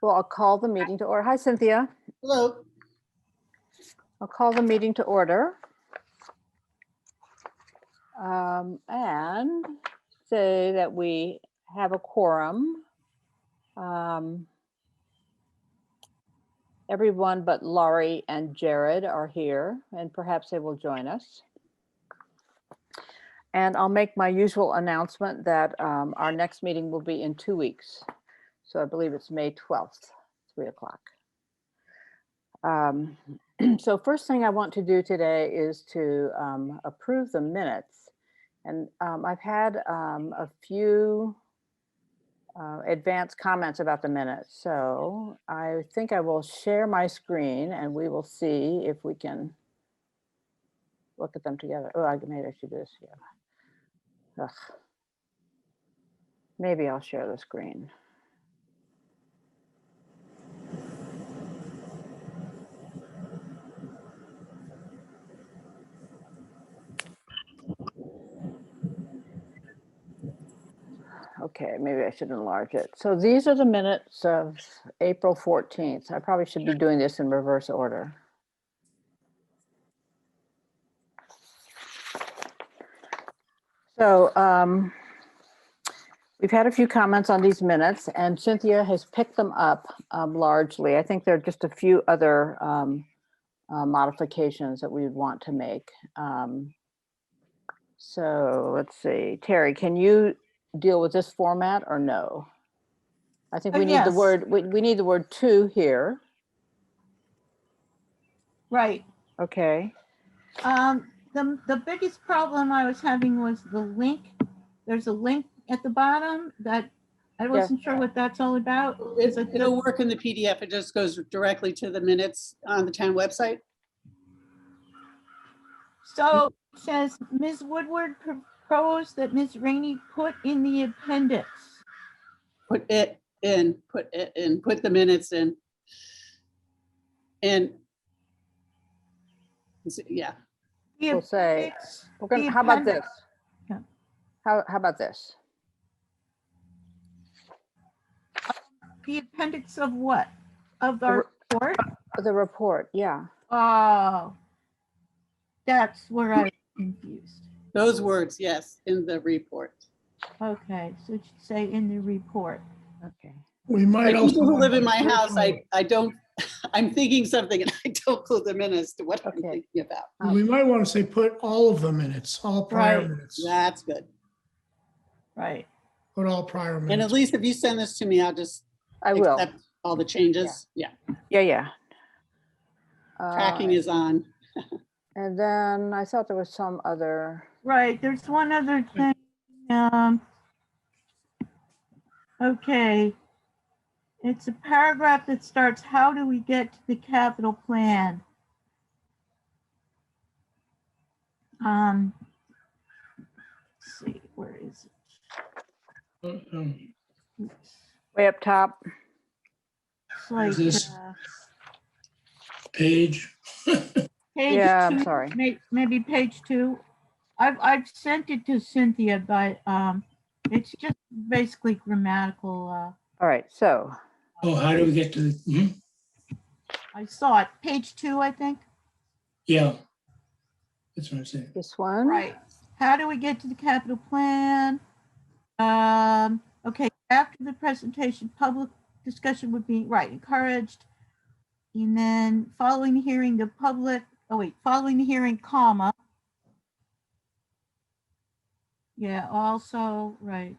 Well, I'll call the meeting to order. Hi, Cynthia. Hello. I'll call the meeting to order. And say that we have a quorum. Everyone but Laurie and Jared are here, and perhaps they will join us. And I'll make my usual announcement that our next meeting will be in 2 weeks. So I believe it's May 12th, 3 o'clock. So first thing I want to do today is to approve the minutes. And I've had a few advanced comments about the minutes. So I think I will share my screen and we will see if we can look at them together. Oh, maybe I should do this together. Ugh. Maybe I'll share the screen. Okay, maybe I should enlarge it. So these are the minutes of April 14th. I probably should be doing this in reverse order. So we've had a few comments on these minutes and Cynthia has picked them up largely. I think there are just a few other modifications that we would want to make. So let's see, Terry, can you deal with this format or no? I think we need the word, we need the word "to" here. Right. Okay. The biggest problem I was having was the link. There's a link at the bottom that I wasn't sure what that's all about. It'll work in the PDF. It just goes directly to the minutes on the town website. So it says Ms. Woodward proposed that Ms. Rainey put in the appendix. Put it in, put the minutes in. And yeah. We'll say, how about this? Yeah. How about this? The appendix of what? Of our report? The report, yeah. Oh, that's where I was confused. Those words, yes, in the report. Okay, so it should say in the report. Okay. We might Like also people who live in my house, I don't, I'm thinking something and I don't clue them in as to what I'm thinking about. we might want to say put all of the minutes, all prior Right. minutes. That's good. Right. Put all prior minutes. And at least if you send this to me, I'll just I will. accept all the changes. Yeah. Yeah. Tracking is on. And then I thought there was some other. Right, there's one other thing. Okay. It's a paragraph that starts, how do we get to the capital plan? Let's see, where is it? Oops. Way up top. It's like, Is this- Page. page Yeah, I'm 2, sorry. maybe page 2. I've sent it to Cynthia, but it's just basically grammatical. All right, so. Oh, how do we get to the, I saw it, page 2, I think. yeah. That's what I'm saying. This one. Right. How do we get to the capital plan? Okay, after the presentation, public discussion would be, right, encouraged. And then following the hearing, the public, following the hearing, comma. Yeah, also, right.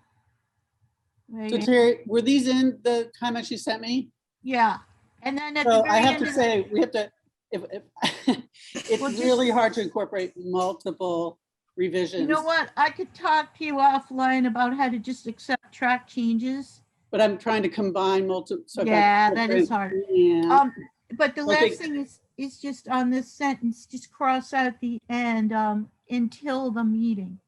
So Terry, were these in the comments you sent me? Yeah, and then at So the I very have end to of say, we have to, if it's Well, just- really hard to incorporate multiple revisions. you know what? I could talk to you offline about how to just accept track changes. But I'm trying to combine multiple. Yeah, that is hard. Yeah. But the Okay. last thing is just on this sentence, just cross out the end, until the meeting.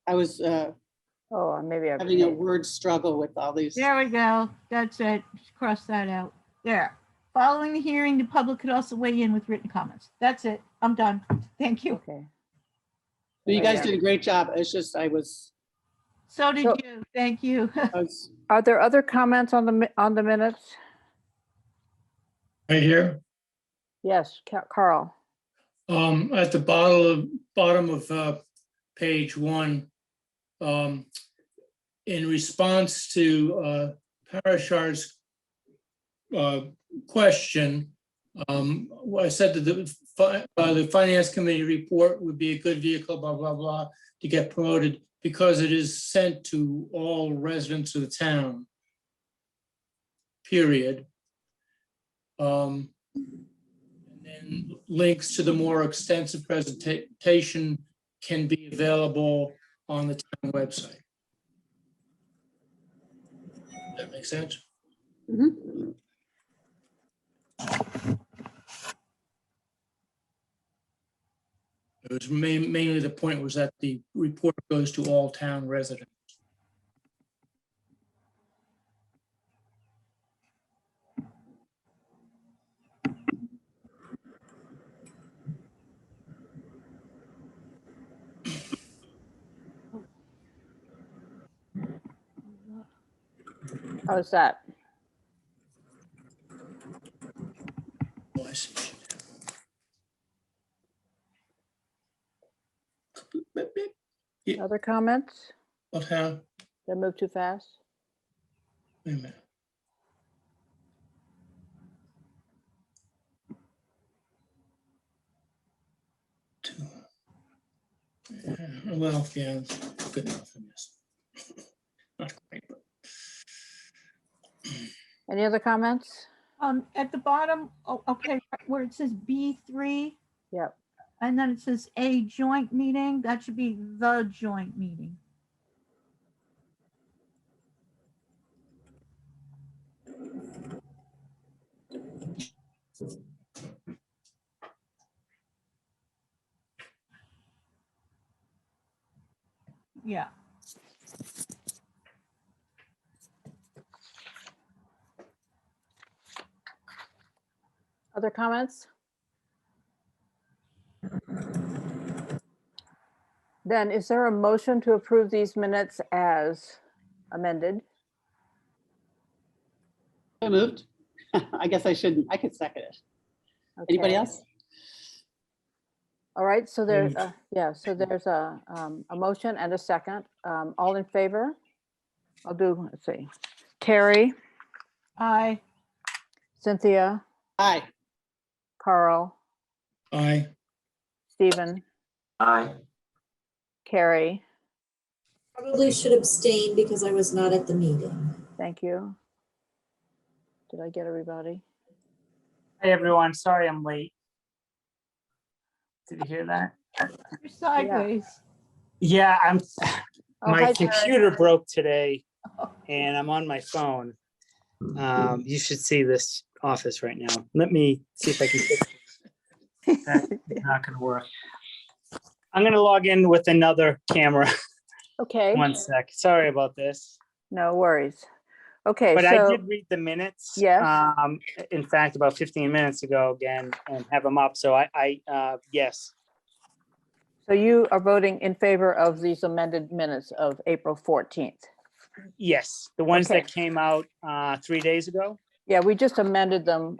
I was Oh, maybe I've. having a word struggle with all these. There we go. That's it. Just cross that out. There. Following the hearing, the public could also weigh in with written comments. That's it. I'm done. Thank you. Okay. You guys Yeah. did a great job. It's just, So did So- you. Thank you. I was, Are there other comments on the minutes? Right here, Yes, Carl. at the bottom of page 1, in response to Parashar's question, I said that the finance committee report would be a good vehicle, blah, blah, blah, to get promoted because it is sent to all residents of the town. Period. And then links to the more extensive presentation can be available on the town website. That makes sense? mhm. It was mainly the point was that the report goes to all town residents. How's that? Oh, I see. Yeah. Other comments? What, how? Did I move too fast? Wait a minute. Two. Well, yeah, good enough, I guess. Not quite, but. Any other comments? At the bottom, oh, okay, where it says B3, Yep. and then it says a joint meeting, that should be the joint meeting. Yeah. Other comments? Then is there a motion to approve these minutes as amended? I moved. I guess I shouldn't. I could second it. Anybody Okay. else? All right, so there's, Moved. yeah, so there's a motion and a second. All in favor? I'll do, let's see. Terry, Aye. Cynthia, Aye. Carl, Aye. Stephen, Aye. Carrie, Probably should abstain because I was not at the meeting. thank you. Did I get everybody? Hey, everyone. Sorry I'm late. Did you hear that? You're sideways. Yeah, Oh, my hi, Terry. computer broke today and I'm on my phone. You should see this office right now. Let me see if I can fix it. That's not gonna work. I'm gonna log in with another camera. Okay, One sec. Sorry about this. no worries. Okay, But I so, did read the minutes. Yes. In fact, about 15 minutes ago again and have them up. So yes. so you are voting in favor of these amended minutes of April 14th? Yes, the ones Okay. that came out 3 days ago. Yeah, we just amended them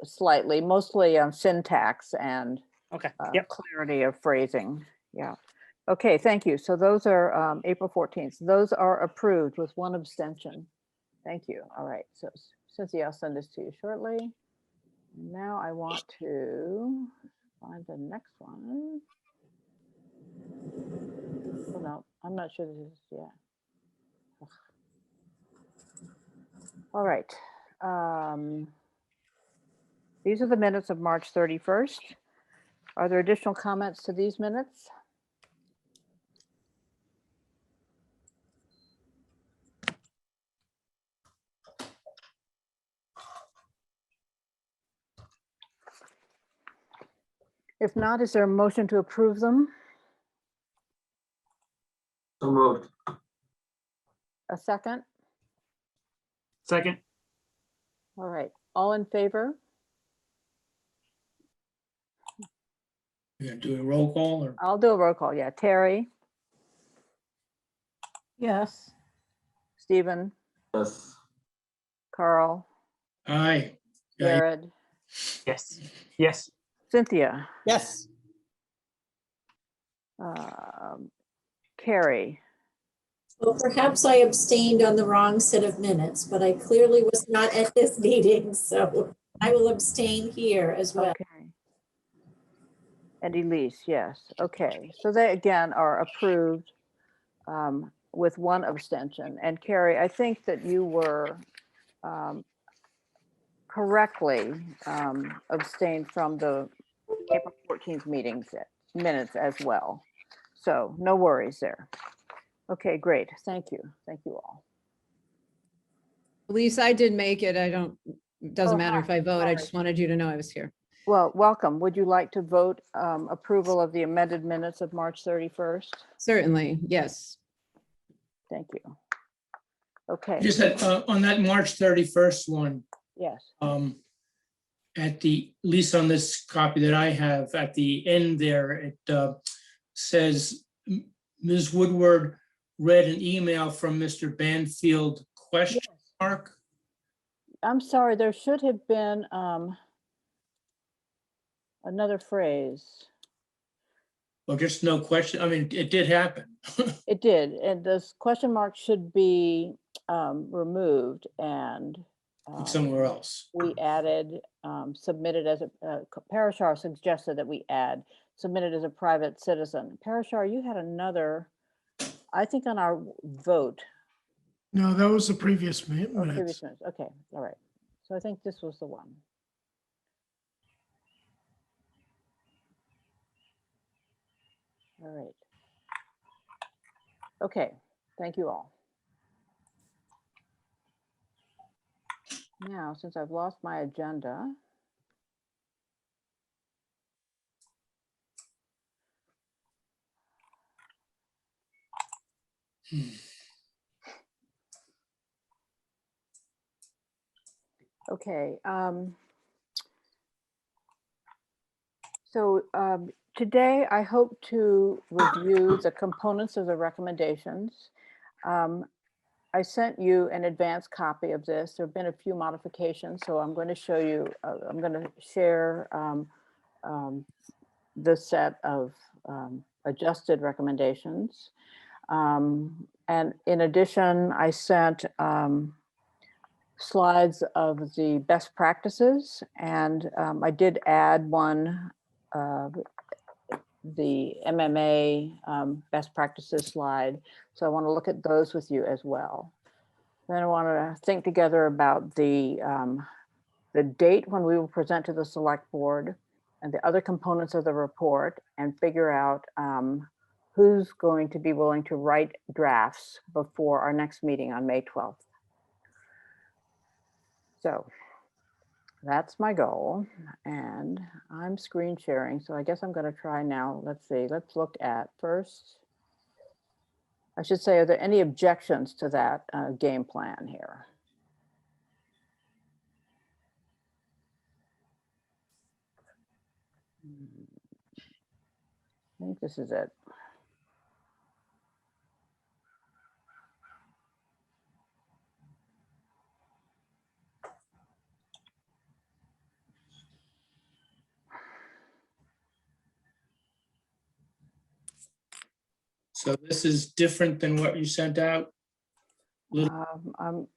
slightly, mostly syntax and Okay, yep. clarity of phrasing. Yeah. Okay, thank you. So those are April 14th. Those are approved with one abstention. Thank you. All right. So Cynthia, I'll send this to you shortly. Now I want to find the next one. Oh, no, I'm not sure this is, yeah. Ugh. All right. These are the minutes of March 31st. Are there additional comments to these minutes? If not, is there a motion to approve them? So moved. A second? Second. All right. All in favor? We're gonna do a roll call or? I'll do a roll call. Yeah, Terry, Yes. Stephen, Yes. Carl, Aye. Yeah, Jared, Yes, yes. Cynthia, Yes, Carrie. Well, perhaps I abstained on the wrong set of minutes, but I clearly was not at this meeting, so I will abstain here as well. Okay. And Elise, yes. Okay. So they again are approved with one abstention. And Carrie, I think that you were correctly abstained from the April 14th minutes as well. So no worries there. Okay, great. Thank you. Thank you all. Elise, I did make it. It doesn't Oh, matter hi. if I vote. I Sorry. just wanted you to know I was here. Well, welcome. Would you like to vote approval of the amended minutes of March 31st? Certainly, yes. Thank you. Okay, just that, on that March 31st one, yes. at least on this copy that I have, at the end there, it says, Ms. Woodward read an email from Mr. Banfield, question mark. I'm sorry, there should have been another phrase. Or just no question. I mean, it did happen. It did, and this question mark should be removed and Somewhere else. we added submitted as a, Parashar suggested that we add submitted as a private citizen. Parashar, you had another, I think on our vote. No, that was the previous Or minutes. previous minutes. Okay, all right. So I think this was the one. All right. Okay, thank you all. Now, since I've lost my agenda. Okay. So today I hope to review the components of the recommendations. I sent you an advanced copy of this. There have been a few modifications, so I'm going to show you, I'm going to share the set of adjusted recommendations. And in addition, I sent slides of the best practices, and I did add one, the MMA best practices slide. So I want to look at those with you as well. Then I want to think together about the date when we will present to the select board and the other components of the report, and figure out who's going to be willing to write drafts before our next meeting on May 12th. So that's my goal, and I'm screen sharing. So I guess I'm going to try now. Let's see, let's look at first. I should say, are there any objections to that game plan here? I think this is it. So this is different than what you sent out? I'm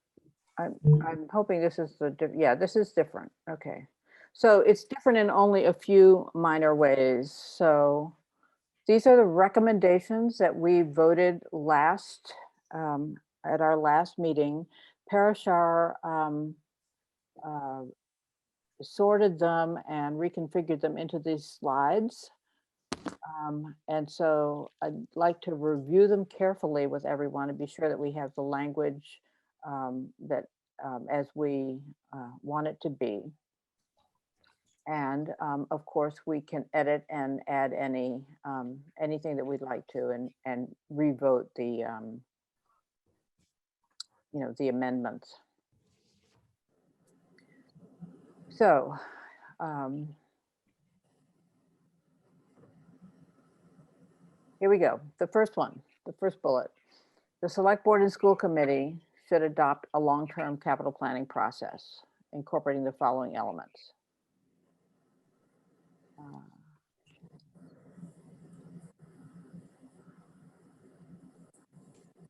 hoping this is yeah, this is different. Okay. So it's different in only a few minor ways. So these are the recommendations that we voted last at our last meeting. Parashar sorted them and reconfigured them into these slides. And so I'd like to review them carefully with everyone and be sure that we have the language that as we want it to be. And of course, we can edit and add anything that we'd like to, and revote the the amendments. So Here we go. The first one, the first bullet. The select board and school committee should adopt a long-term capital planning process incorporating the following elements.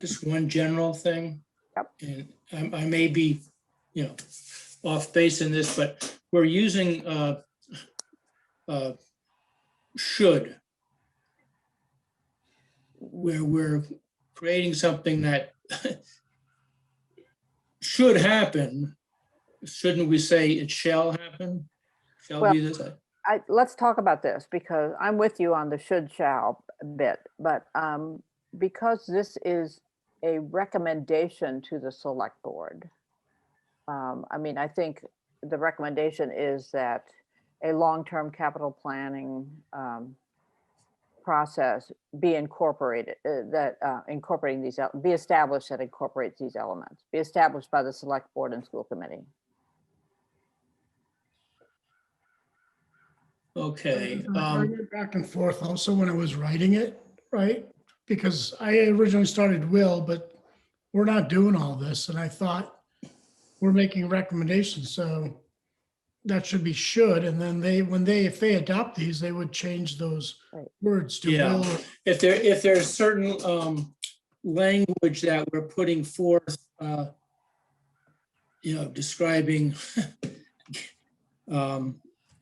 Just one general thing. Yep. And I may be, off base in this, but we're using should, where we're creating something that should happen. Shouldn't we say it shall happen? Shall be this? Let's talk about this because I'm with you on the should shall bit, but because this is a recommendation to the select board. I mean, I think the recommendation is that a long-term capital planning process be incorporated, incorporating these, be established that incorporates these elements, be established by the select board and school committee. Okay. I went back and forth also when I was writing it, right? Because I originally started will, but we're not doing all this. And I thought we're making recommendations. So that should be should. And then if they adopt these, they would change those Right. words to Yeah. will. If there's certain language that we're putting forth, describing,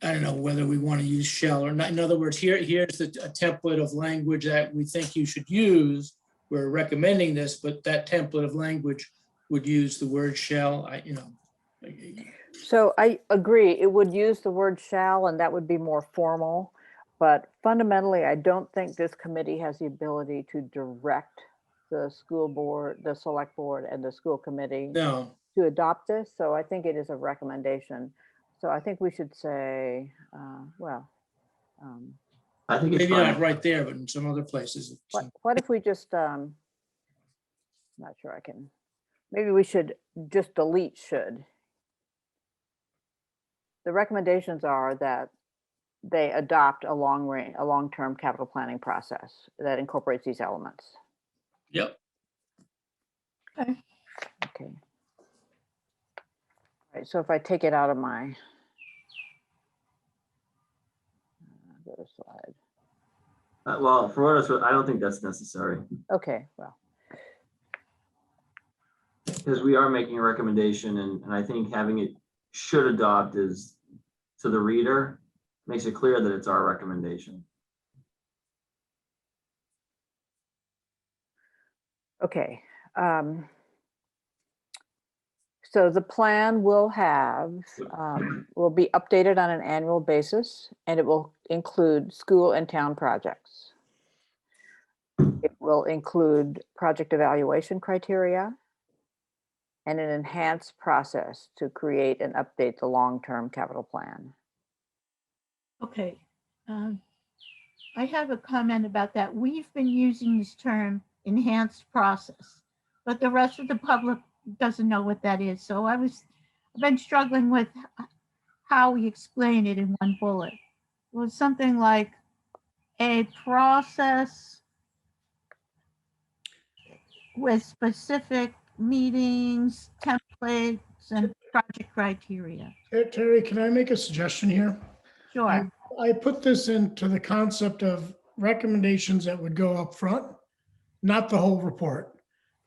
I don't know whether we want to use shall or not. In other words, here's a template of language that we think you should use. We're recommending this, but that template of language would use the word shall. So I agree, it would use the word shall, and that would be more formal. But fundamentally, I don't think this committee has the ability to direct the school board, the select board, and the school committee No. to adopt this. So I think it is a recommendation. So I think we should say, I think it's Maybe not fine. right there, but in some other places. what if we just, not sure I can, maybe we should just delete should. The recommendations are that they adopt a long-term capital planning process that incorporates these elements. Yep. Okay. Okay. All right, so if I take it out of my other slide. Well, for what it's worth, I don't think that's necessary Okay, well, because we are making a recommendation, and I think having it should adopt is to the reader makes it clear that it's our recommendation. okay. So the plan will will be updated on an annual basis, and it will include school and town projects. It will include project evaluation criteria and an enhanced process to create and update the long-term capital plan. Okay. I have a comment about that. We've been using this term enhanced process, but the rest of the public doesn't know what that is. So I've been struggling with how we explain it in one bullet. It was something like a process with specific meetings, templates, and project criteria. Terry, can I make a suggestion here? Sure. I put this into the concept of recommendations that would go up front, not the whole report.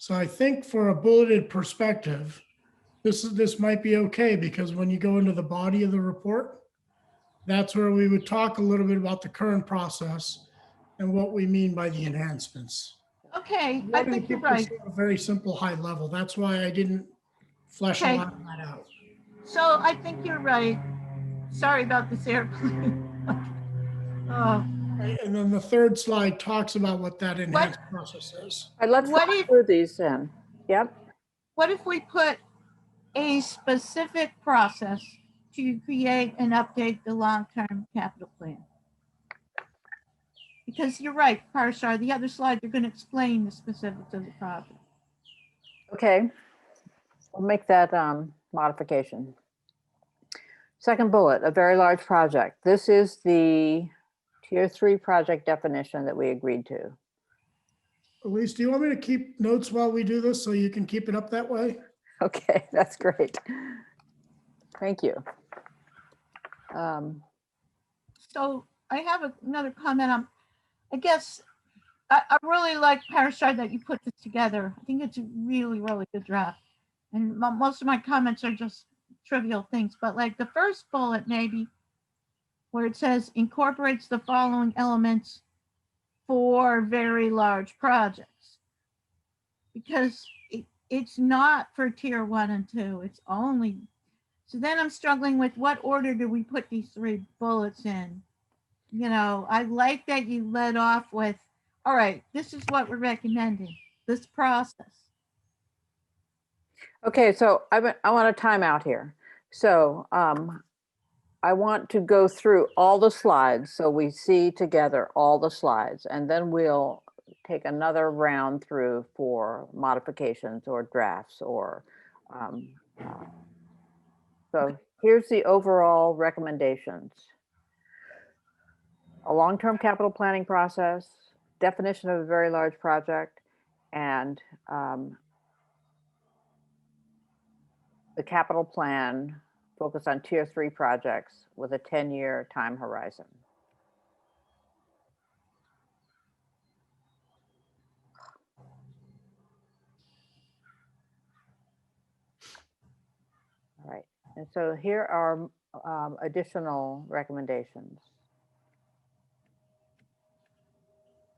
So I think for a bulleted perspective, this might be okay, because when you go into the body of the report, that's where we would talk a little bit about the current process and what we mean by the enhancements. Okay, I think you're right. A very simple high level. That's why I didn't flesh a Okay. lot of that out. So I think you're right. Sorry about this airplane. Oh, And then the third slide talks about what that enhanced process is. All right, let's What go if- through these then. Yep. what if we put a specific process to create and update the long-term capital plan? Because you're right, Parashar, the other slides are going to explain the specifics of the project. Okay, we'll make that modification. Second bullet, a very large project. This is the tier 3 project definition that we agreed to. Elise, do you want me to keep notes while we do this so you can keep it up that way? Okay, that's great. Thank you. So I have another comment on, I guess, I really like Parashar that you put this together. I think it's a really, really good draft. And most of my comments are just trivial things, but like the first bullet maybe, where it says incorporates the following elements for very large projects. Because it's not for tier 1 and 2, it's only, so then I'm struggling with what order do we put these 3 bullets in? You know, I like that you led off with, all right, this is what we're recommending, this process. Okay, so I want a timeout here. So I want to go through all the slides so we see together all the slides, and then we'll take another round through for modifications or drafts or so here's the overall recommendations. A long-term capital planning process, definition of a very large project, and the capital plan focus on tier 3 projects with a 10-year time horizon. All right, and so here are additional recommendations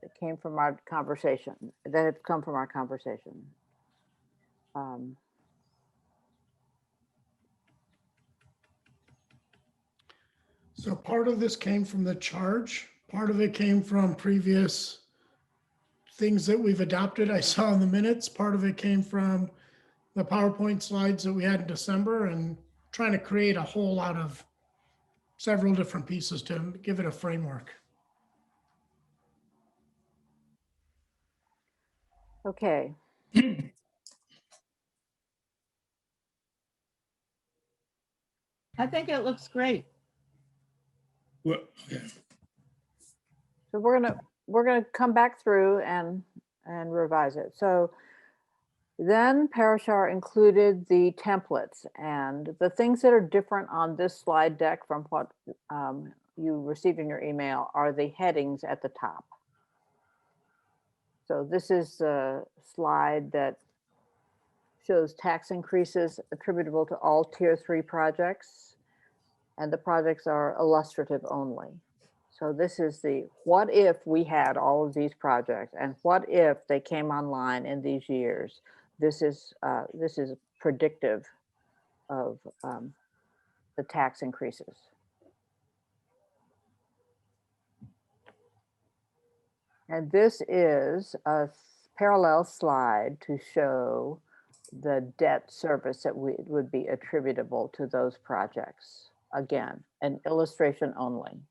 that came from our conversation, that have come from our conversation. So part of this came from the charge, part of it came from previous things that we've adopted. I saw in the minutes, part of it came from the PowerPoint slides that we had in December, and trying to create a whole out of several different pieces to give it a framework. Okay. I think it looks great. Well, okay. So we're gonna come back through and revise it. So then Parashar included the templates, and the things that are different on this slide deck from what you received in your email are the headings at the top. So this is the slide that shows tax increases attributable to all tier 3 projects, and the projects are illustrative only. So this is the, what if we had all of these projects, and what if they came online in these years? This is predictive of the tax increases. And this is a parallel slide to show the debt service that would be attributable to those projects. Again, an illustration only.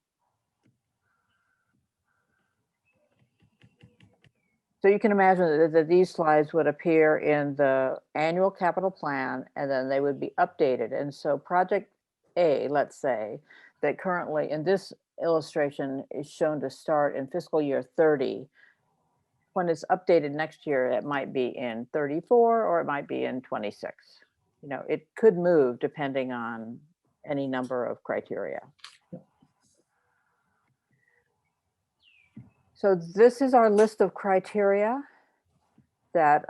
So you can imagine that these slides would appear in the annual capital plan, and then they would be updated. And so project A, let's say, that currently in this illustration is shown to start in fiscal year 30. When it's updated next year, it might be in 34 or it might be in 26. You know, it could move depending on any number of criteria. So this is our list of criteria that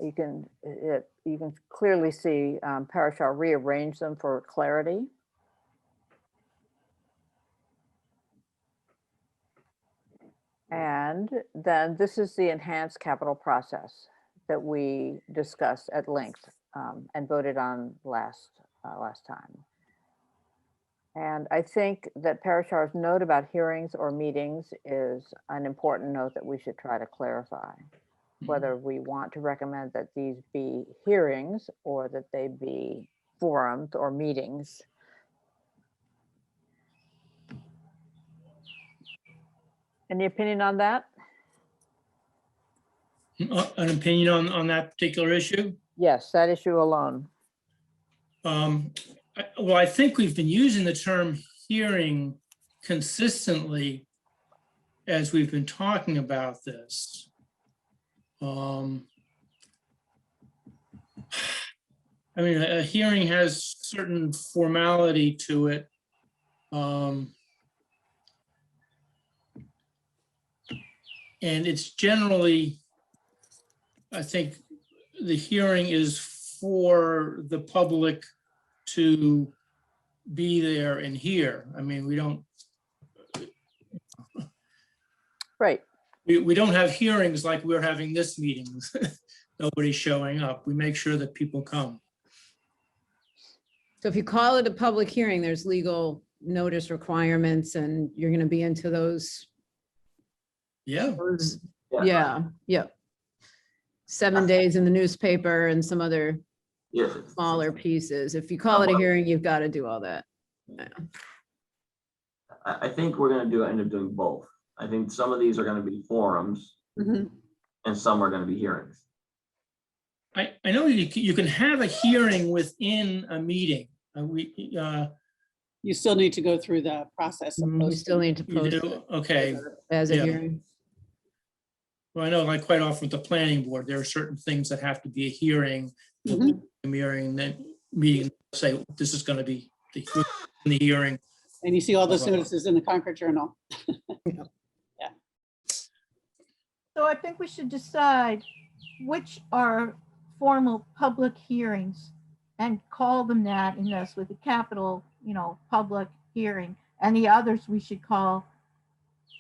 you can clearly see Parashar rearrange them for clarity. And then this is the enhanced capital process that we discussed at length and voted on last time. And I think that Parashar's note about hearings or meetings is an important note that we should try to clarify, whether we want to recommend that these be hearings or that they be forums or meetings. Any opinion on that? An opinion on that particular issue? Yes, that issue alone. Well, I think we've been using the term hearing consistently as we've been talking about this. I mean, a hearing has certain formality to it. And it's generally, I think, the hearing is for the public to be there and hear. I mean, we don't, Right. we don't have hearings like we're having this meeting. Nobody's showing up. We make sure that people come. So if you call it a public hearing, there's legal notice requirements and you're gonna be into those. Yeah. Yeah. 7 days in the newspaper and some other Yes. smaller pieces. If you call it a hearing, you've got to do all that. Yeah. I think we're gonna end up doing both. I think some of these are gonna be forums Mhm. and some are gonna be hearings. I know you can have a hearing within a meeting. You still need to go through the process of You posting. still need to You post do? it Okay. as a Yeah. hearing. Well, I know like quite often with the planning board, there are certain things that have to be a hearing. Mhm. Hearing, then meeting, say, this is going to be the hearing. And you see all those notices in the Concord Journal. So I think we should decide which are formal public hearings and call them that, and that's with a capital, public hearing. And the others we should call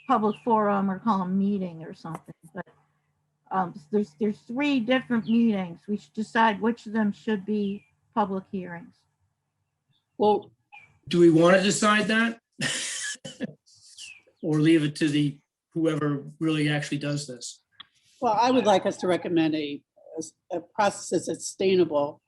public forum or call them meeting or something. But there's 3 different meetings. We should decide which of them should be public hearings. Well, Do we want to decide that? Or leave it to the whoever really actually does this? well, I would like us to recommend a process that's sustainable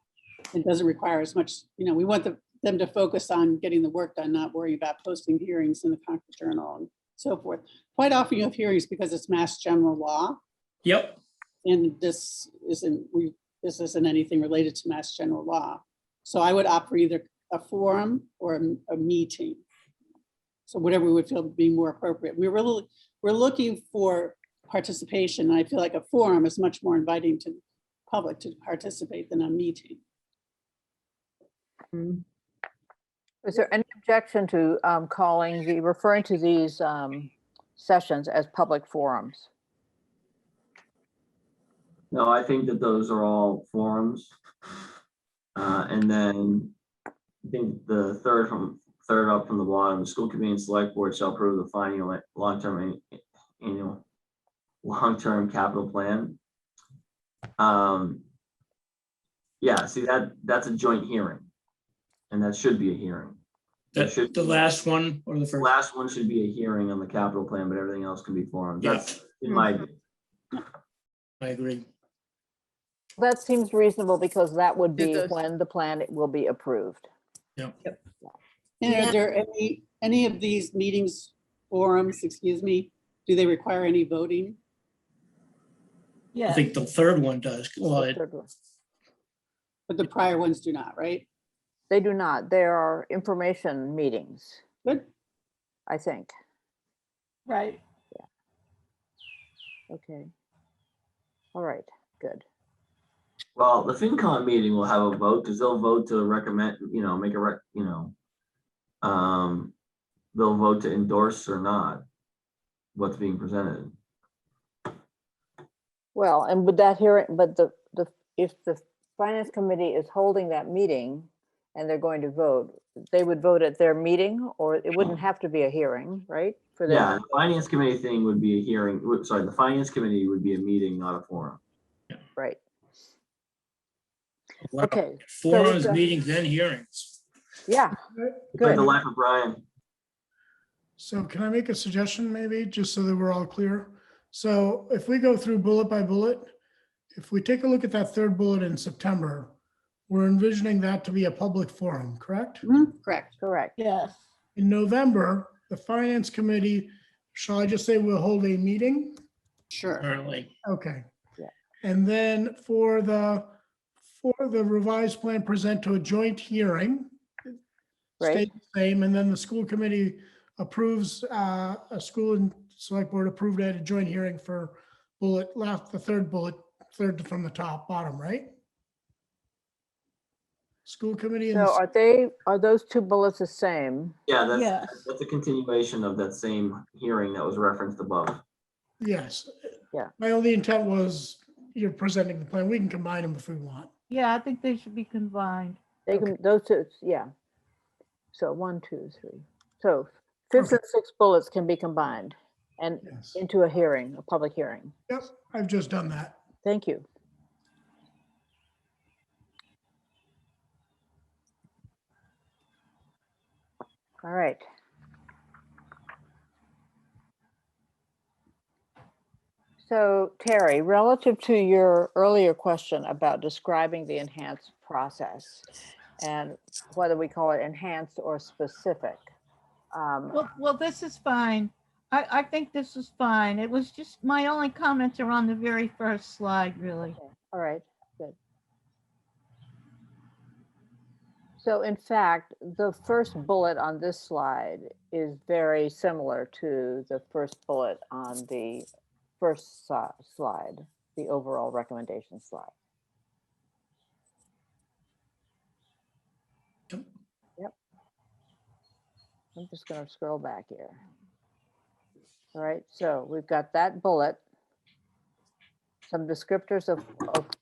and doesn't require as much, we want them to focus on getting the work done, not worrying about posting hearings in the Concord Journal and so forth. Quite often you have hearings because it's mass general law, Yep. and this isn't anything related to mass general law. So I would opt for either a forum or a meeting. So whatever we would feel would be more appropriate. We're looking for participation. And I feel like a forum is much more inviting to the public to participate than a meeting. Is there any objection to referring to these sessions as public forums? No, I think that those are all forums. And then I think the third up from the bottom, the school committee and select board shall approve the final long-term capital plan. Yeah, see that's a joint hearing. And that should be a hearing. That's the last one or the The first? last one should be a hearing on the capital plan, but everything else can be forums. That's in my view. I agree. That seems reasonable because that would It be does. when the plan will be approved. And are there any of these meetings, forums, do they require any voting? I Yeah. think the third one does. Well, The third one. But the prior ones do not, right? They do not. There are information meetings, Good. I think. Right. Okay. All right, good. Well, the FinCom meeting will have a vote because they'll vote to recommend, they'll vote to endorse or not what's being presented. Well, and with that hearing, but if the finance committee is holding that meeting and they're going to vote, they would vote at their meeting, or it wouldn't have to be a hearing, right? For them. Yeah, the finance committee thing would be a hearing. Sorry, the finance committee would be a meeting, not a forum. Right. wow. Okay. so Forums, we've got- meetings, and hearings. Yeah, It's like good. the life of Brian. So can I make a suggestion maybe, just so that we're all clear? So if we go through bullet by bullet, if we take a look at that third bullet in September, we're envisioning that to be a public forum, correct? Correct. Correct. Yes. In November, the finance committee, shall I just say we'll hold a meeting? Sure. Currently. Okay. Yeah. And then for the revised plan, present to a joint hearing. Right. Stay the same, and then the school committee approves, a school and select board approved at a joint hearing for bullet left, the third bullet, third from the top, bottom, right? School committee and So are those two bullets the same? Yeah, Yes. that's a continuation of that same hearing that was referenced above. yes. Yeah. My only intent was you're presenting the plan. We can combine them if we want. Yeah, I think they should be combined. They can, those two, yeah. So 1, 2, 3. So fifth and sixth bullets can be combined and Yes. into a hearing, a public hearing. Yep, I've just done that. Thank you. All right. So Terry, relative to your earlier question about describing the enhanced process and whether we call it enhanced or specific. Well, this is fine. I think this is fine. It was just, my only comments are on the very first slide, really. Okay, all right, good. So in fact, the first bullet on this slide is very similar to the first bullet on the first slide, the overall recommendation slide. Yep. I'm just going to scroll back here. All right, so we've got that bullet, some descriptors of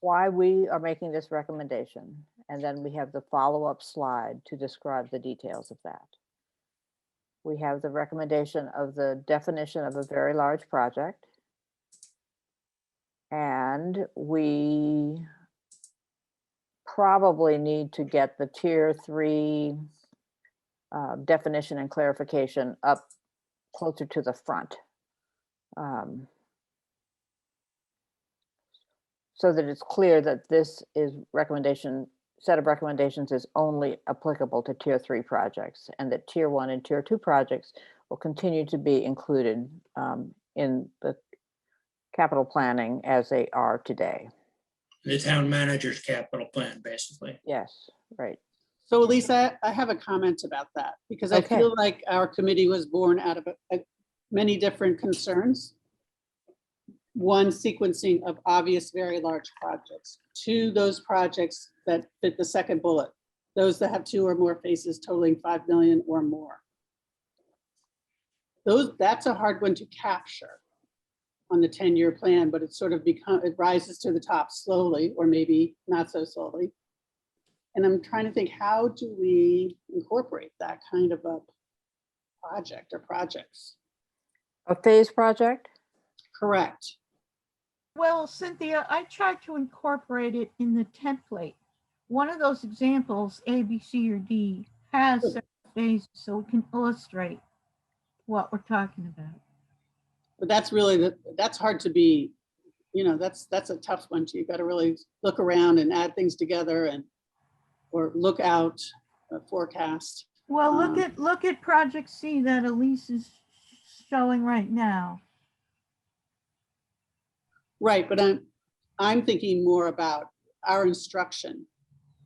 why we are making this recommendation, and then we have the follow-up slide to describe the details of that. We have the recommendation of the definition of a very large project. And we probably need to get the tier 3 definition and clarification up closer to the front. So that it's clear that this is set of recommendations is only applicable to tier 3 projects, and that tier 1 and tier 2 projects will continue to be included in the capital planning as they are today. The town manager's capital plan, basically. Yes, right. So Lisa, I have a comment about that because I Okay. feel like our committee was born out of many different concerns. One, sequencing of obvious, very large projects. 2, those projects that fit the second bullet, those that have 2 or more phases totaling 5 million or more. That's a hard one to capture on the 10-year plan, but it sort of it rises to the top slowly, or maybe not so slowly. And I'm trying to think, how do we incorporate that kind of a project or projects? A phase project? Correct. Well, Cynthia, I tried to incorporate it in the template. One of those examples, A, B, C, or D, has several phases, so we can illustrate what we're talking about. But that's really, that's hard to be, that's a tough one too. You've got to really look around and add things together or look out, forecast. Well, look at project C that Elise is showing right now. Right, but I'm thinking more about our instruction.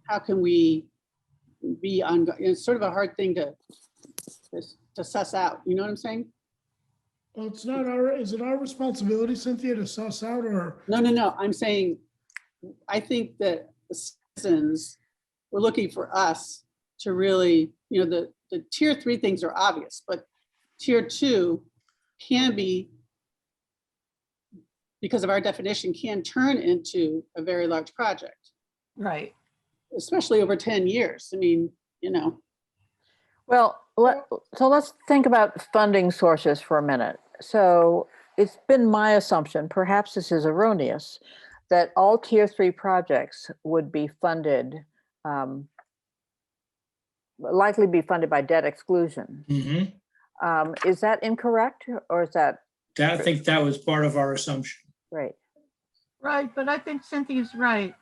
How can we be on, it's sort of a hard thing to suss out, you know what I'm saying? Well, it's not is it our responsibility, Cynthia, to suss out or? No, I'm saying, I think that the citizens were looking for us to really, the tier 3 things are obvious, but tier 2 can be, because of our definition, can turn into a very large project. Right. Especially over 10 years. I mean, Well, so let's think about funding sources for a minute. So it's been my assumption, perhaps this is erroneous, that all tier 3 projects would be funded, likely be funded by debt exclusion. Mhm. Is that incorrect, or is that I think that was part of our assumption. right? Right, but I think Cynthia's right.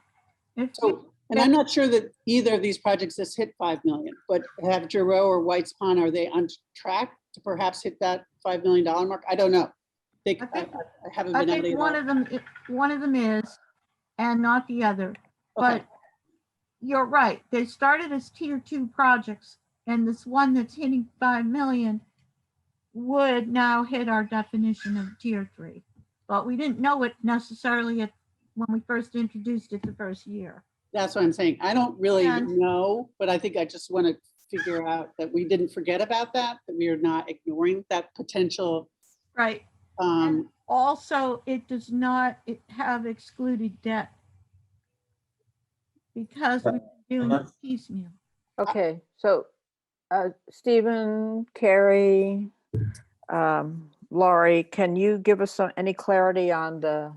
And I'm not sure that either of these projects has hit 5 million, but have Giroux or White's Pond, are they on track to perhaps hit that $5 million mark? I don't know. I haven't I been able think to. one of them is, and not the other. Okay. But you're right. They started as tier 2 projects, and this one that's hitting 5 million would now hit our definition of tier 3. but we didn't know it necessarily when we first introduced it the first year. That's what I'm saying. I don't really And- know, but I think I just want to figure out that we didn't forget about that we are not ignoring that potential. Right. And also, it does not have excluded debt because we're doing it piecemeal. Okay, so Stephen, Carrie, Laurie, can you give us any clarity on the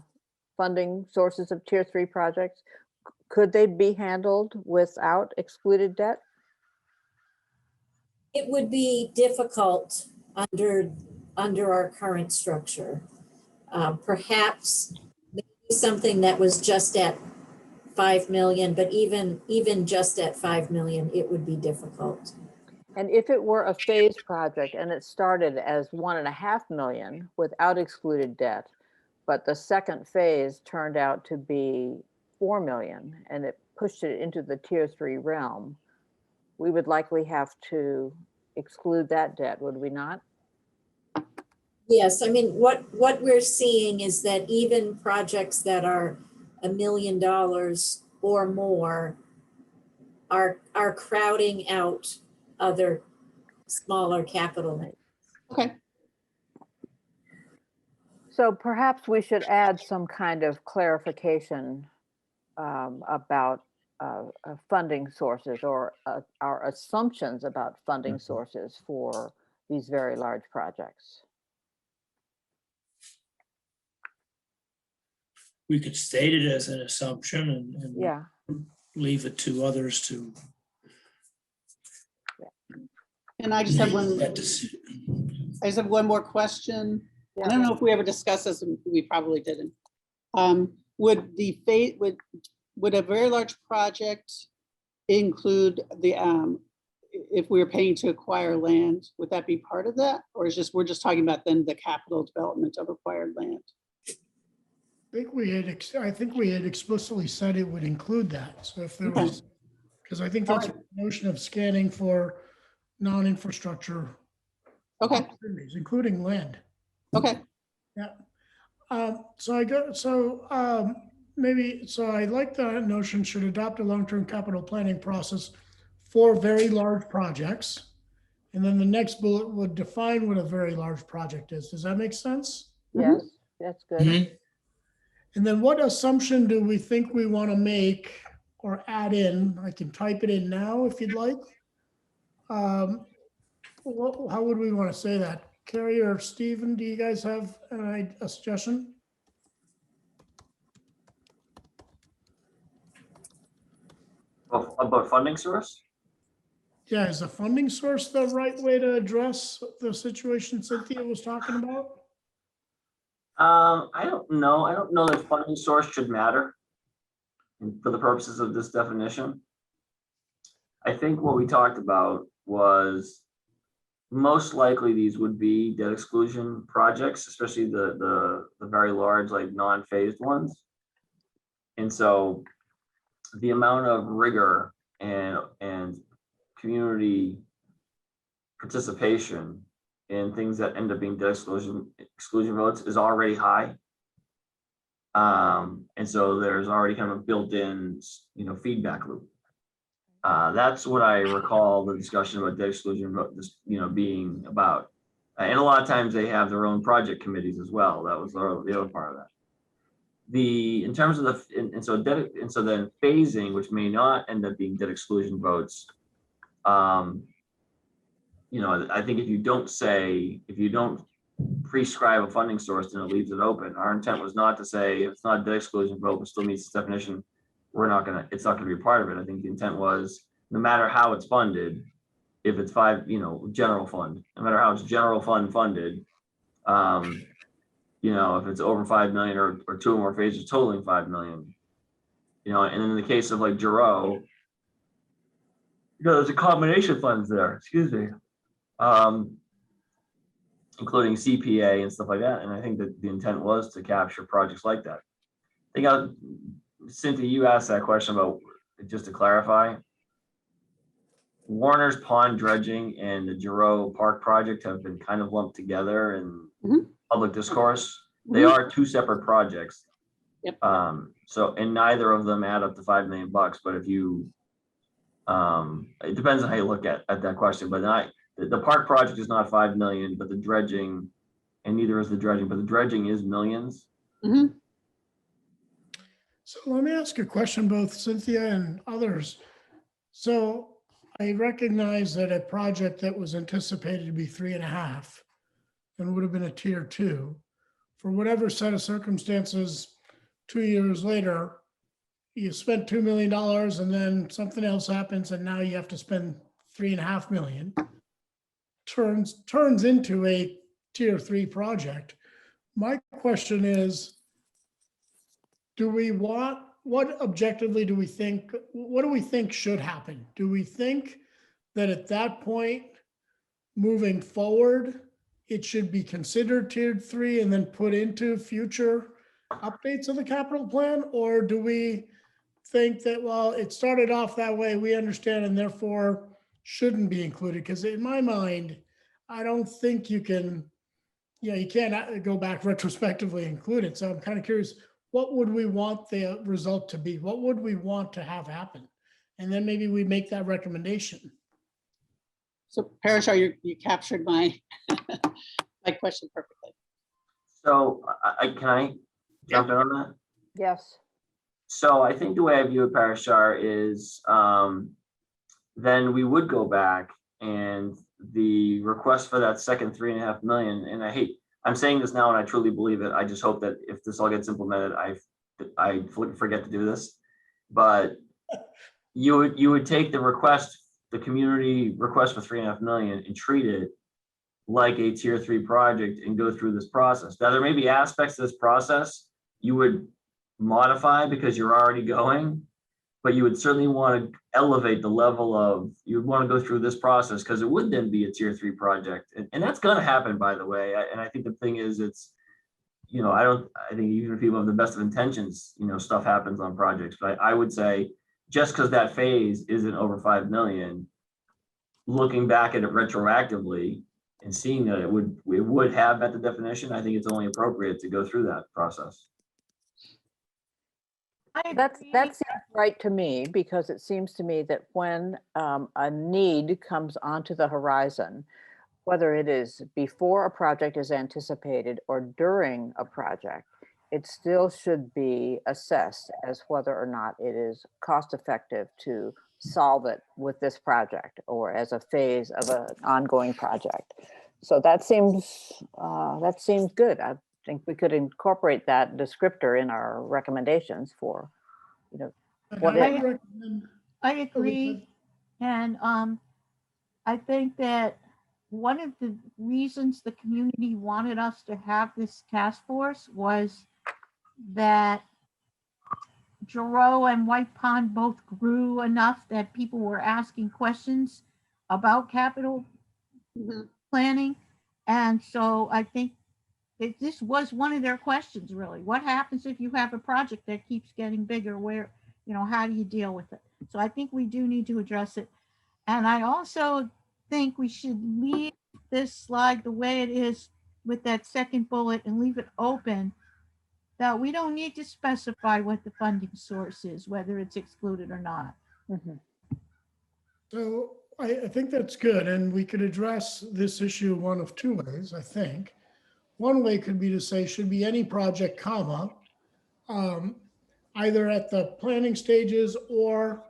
funding sources of tier 3 projects? Could they be handled without excluded debt? It would be difficult under our current structure. Perhaps maybe something that was just at 5 million, but even just at 5 million, it would be difficult. And if it were a phase project and it started as 1.5 million without excluded debt, but the second phase turned out to be 4 million and it pushed it into the tier 3 realm, we would likely have to exclude that debt, would we not? Yes, I mean, what we're seeing is that even projects that are $1 million or more are crowding out other smaller capital. Okay, So perhaps we should add some kind of clarification about funding sources or our assumptions about funding sources for these very large projects. We could state it as an assumption and Yeah, leave it to others to and I just have make one, that decision. I just have one more question. I yeah. don't know if we ever discussed this, and we probably didn't. Would a very large project include the, if we were paying to acquire land, would that be part of that? Or is just, we're just talking about then the capital development of acquired land? I think we had explicitly said it would include that. So if there was, because I think that's Alright. the notion of scanning for non-infrastructure Okay, opportunities, including land. okay, Yeah. So I like the notion should adopt a long-term capital planning process for very large projects. And then the next bullet would define what a very large project is. Does that make sense? Yes, that's good. Mhm. And then what assumption do we think we want to make or add in? I can type it in now if you'd like. How would we want to say that? Carrie or Stephen, do you guys have a suggestion? About funding source? Yeah, is the funding source the right way to address the situation Cynthia was talking about? I don't know. I don't know that funding source should matter for the purposes of this definition. I think what we talked about was most likely these would be debt exclusion projects, especially the very large, like non-phased ones. And so the amount of rigor and community participation in things that end up being debt exclusion votes is already high. And so there's already kind of a built-in, feedback loop. That's what I recall the discussion about debt exclusion vote, being about. And a lot of times they have their own project committees as well. That was the other part of that. In terms of so then phasing, which may not end up being debt exclusion votes. I think if you don't prescribe a funding source, then it leaves it open. Our intent was not to say if it's not a debt exclusion vote, but still meets this definition, it's not gonna be a part of it. I think the intent was no matter how it's funded, if it's general fund, no matter how it's general fund funded, if it's over 5 million or two or more phases totaling 5 million, and in the case of like Giroux, there's a combination of funds there, excuse me, including CPA and stuff like that. And I think that the intent was to capture projects like that. I think, Cynthia, you asked that question about, just to clarify, Warner's Pond dredging and the Giroux Park project have been kind of lumped together in public discourse. They are two separate projects. Yep. So, and neither of them add up to 5 million bucks, but if you, it depends on how you look at that question, but the park project is not 5 million, but the dredging, and neither is the dredging, but the dredging is millions. Mhm. So let me ask a question, both Cynthia and others. So I recognize that a project that was anticipated to be 3.5 and would have been a tier 2, for whatever set of circumstances, 2 years later, you spent $2 million and then something else happens and now you have to spend 3.5 million. Turns into a tier 3 project. My question is, what objectively do we think, what do we think should happen? Do we think that at that point, moving forward, it should be considered tiered 3 and then put into future updates of the capital plan? Or do we think that, well, it started off that way, we understand, and therefore shouldn't be included? Because in my mind, I don't think you can, you can't go back retrospectively and include it. So I'm kind of curious, what would we want the result to be? What would we want to have happen? And then maybe we make that recommendation. So Parashar, you captured my, my question perfectly. So can I jump in on that? Yes. So I think the way I view it, Parashar, is then we would go back and the request for that second 3.5 million, and I'm saying this now and I truly believe it. I just hope that if this all gets implemented, I forget to do this. But you would take the request, the community request for 3.5 million, and treat it like a tier 3 project and go through this process. Now there may be aspects of this process you would modify because you're already going, but you would certainly want to elevate the level of, you'd want to go through this process because it would then be a tier 3 project. And that's going to happen, by the way. And I think the thing is, it's, I think even if people have the best of intentions, stuff happens on projects. But I would say just because that phase isn't over 5 million, looking back at it retroactively and seeing that it would have met the definition, I think it's only appropriate to go through that process. That seems right to me, because it seems to me that when a need comes onto the horizon, whether it is before a project is anticipated or during a project, it still should be assessed as whether or not it is cost effective to solve it with this project or as a phase of an ongoing project. So that seems good. I think we could incorporate that descriptor in our recommendations for, what I if. would recommend- I agree. And I think that one of the reasons the community wanted us to have this task force was that Giroux and White Pond both grew enough that people were asking questions about capital Mhm. planning. And so I think that this was one of their questions, really. What happens if you have a project that keeps getting bigger? Where, how do you deal with it? So I think we do need to address it. And I also think we should leave this slide the way it is with that second bullet and leave it open, that we don't need to specify what the funding source is, whether it's excluded or not. Mhm. So I think that's good. And we could address this issue one of two ways, I think. One way could be to say, should be any project, comma, either at the planning stages or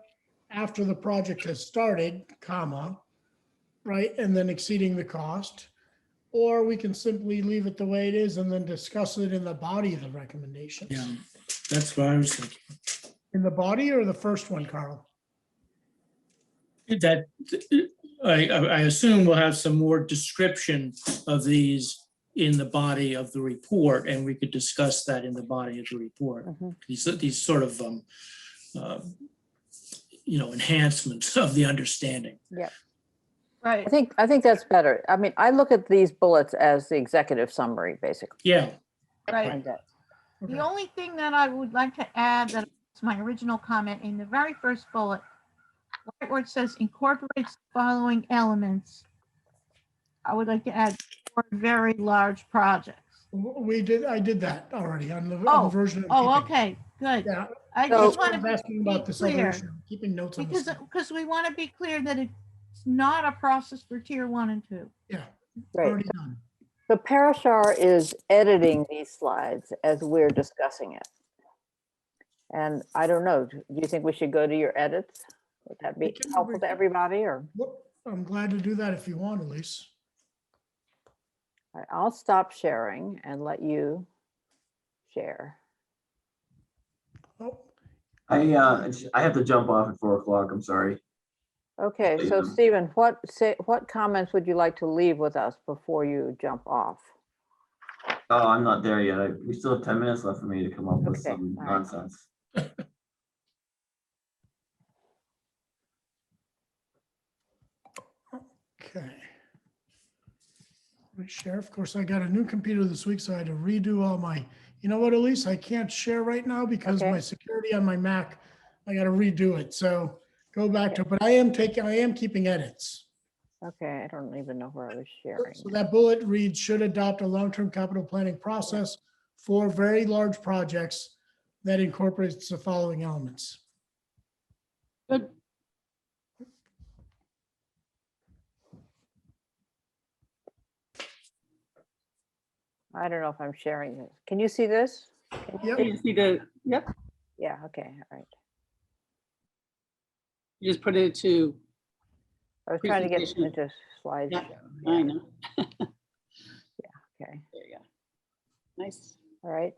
after the project has started, comma, right? And then exceeding the cost. Or we can simply leave it the way it is and then discuss it in the body of the recommendations. Yeah, that's what I was thinking. In the body or the first one, Carl? That, I assume we'll have some more description of these in the body of the report, and we could discuss that in the body of the report. Mhm. These sort of, enhancements of the understanding. Yep. Right. I think that's better. I mean, I look at these bullets as the executive summary, basically. Yeah, Right. And that- Okay. The only thing that I would like to add, that was my original comment in the very first bullet, right where it says incorporates the following elements, I would like to add 4 very large projects. I did that already on the Oh, version. I'm Oh, keeping. okay, good. Yeah. I So- just That's why I want was to asking be about this other clear, issue, keeping notes on this. because we want to be clear that it's not a process for tier 1 and 2. Yeah, Great. already done. So Parashar is editing these slides as we're discussing it. And I don't know, do you think we should go to your edits? Would that be helpful to everybody, or? Well, I'm glad to do that if you want, Elise. All right, I'll stop sharing and let you share. Oh, I have to jump off at 4 o'clock. I'm sorry. Okay, so Stephen, what comments would you like to leave with us before you jump off? Oh, I'm not there yet. We still have 10 minutes left for me to come up with Okay, some all right. nonsense. okay. Let me share. Of course, I got a new computer this week, so I had to redo all my, you know what, Elise, I can't share right now because Okay. my security on my Mac, I got to redo it. So go back to, but I am keeping edits. Okay, I don't even know where I was sharing. So that bullet reads, should adopt a long-term capital planning process for very large projects that incorporates the following elements. Good. I don't know if I'm sharing this. Can you see this? Yep. You just need to, yep, Yeah, okay, all right. you just put it to, I was trying to get Presentation. into slideshow. Yeah, Yeah, I know, okay, there you go. Nice. all right.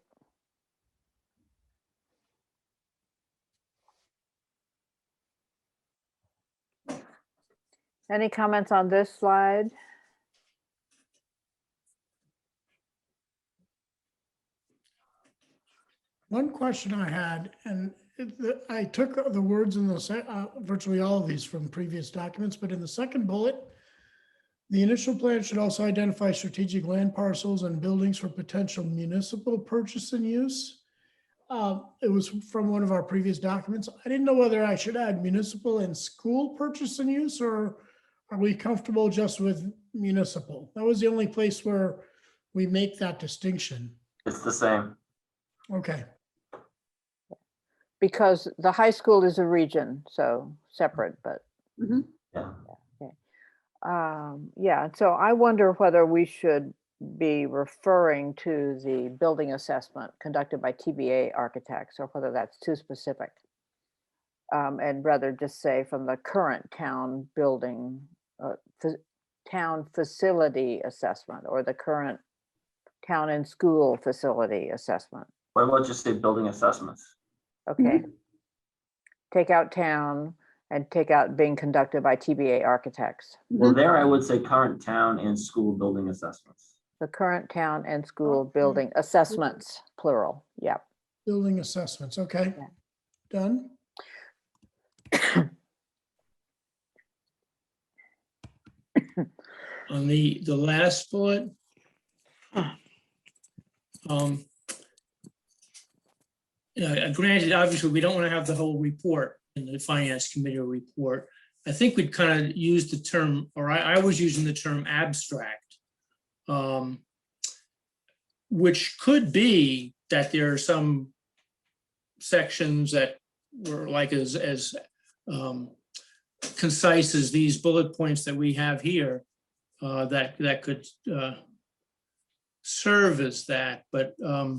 Any comments on this slide? One question I had, and I took the words in virtually all of these from previous documents, but in the second bullet, the initial plan should also identify strategic land parcels and buildings for potential municipal purchase and use. It was from one of our previous documents. I didn't know whether I should add municipal and school purchase and use, or are we comfortable just with municipal? That was the only place where we make that distinction. It's the same. Okay. Because the high school is a region, so separate, but Yeah. yeah, so I wonder whether we should be referring to the building assessment conducted by TBA architects, or whether that's too specific. And rather just say from the current town building, town facility assessment, or the current town and school facility assessment. What about just say building assessments? Okay. Take out town and take out being conducted by TBA architects. Well, there I would say current town and school building assessments. The current town and school building assessments, plural. Yep. Building assessments, okay. Yeah. Done. On the last bullet, granted, obviously, we don't want to have the whole report in the finance committee report. I think we'd kind of use the term, or I was using the term abstract, which could be that there are some sections that were like as concise as these bullet points that we have here, that could serve as that, but I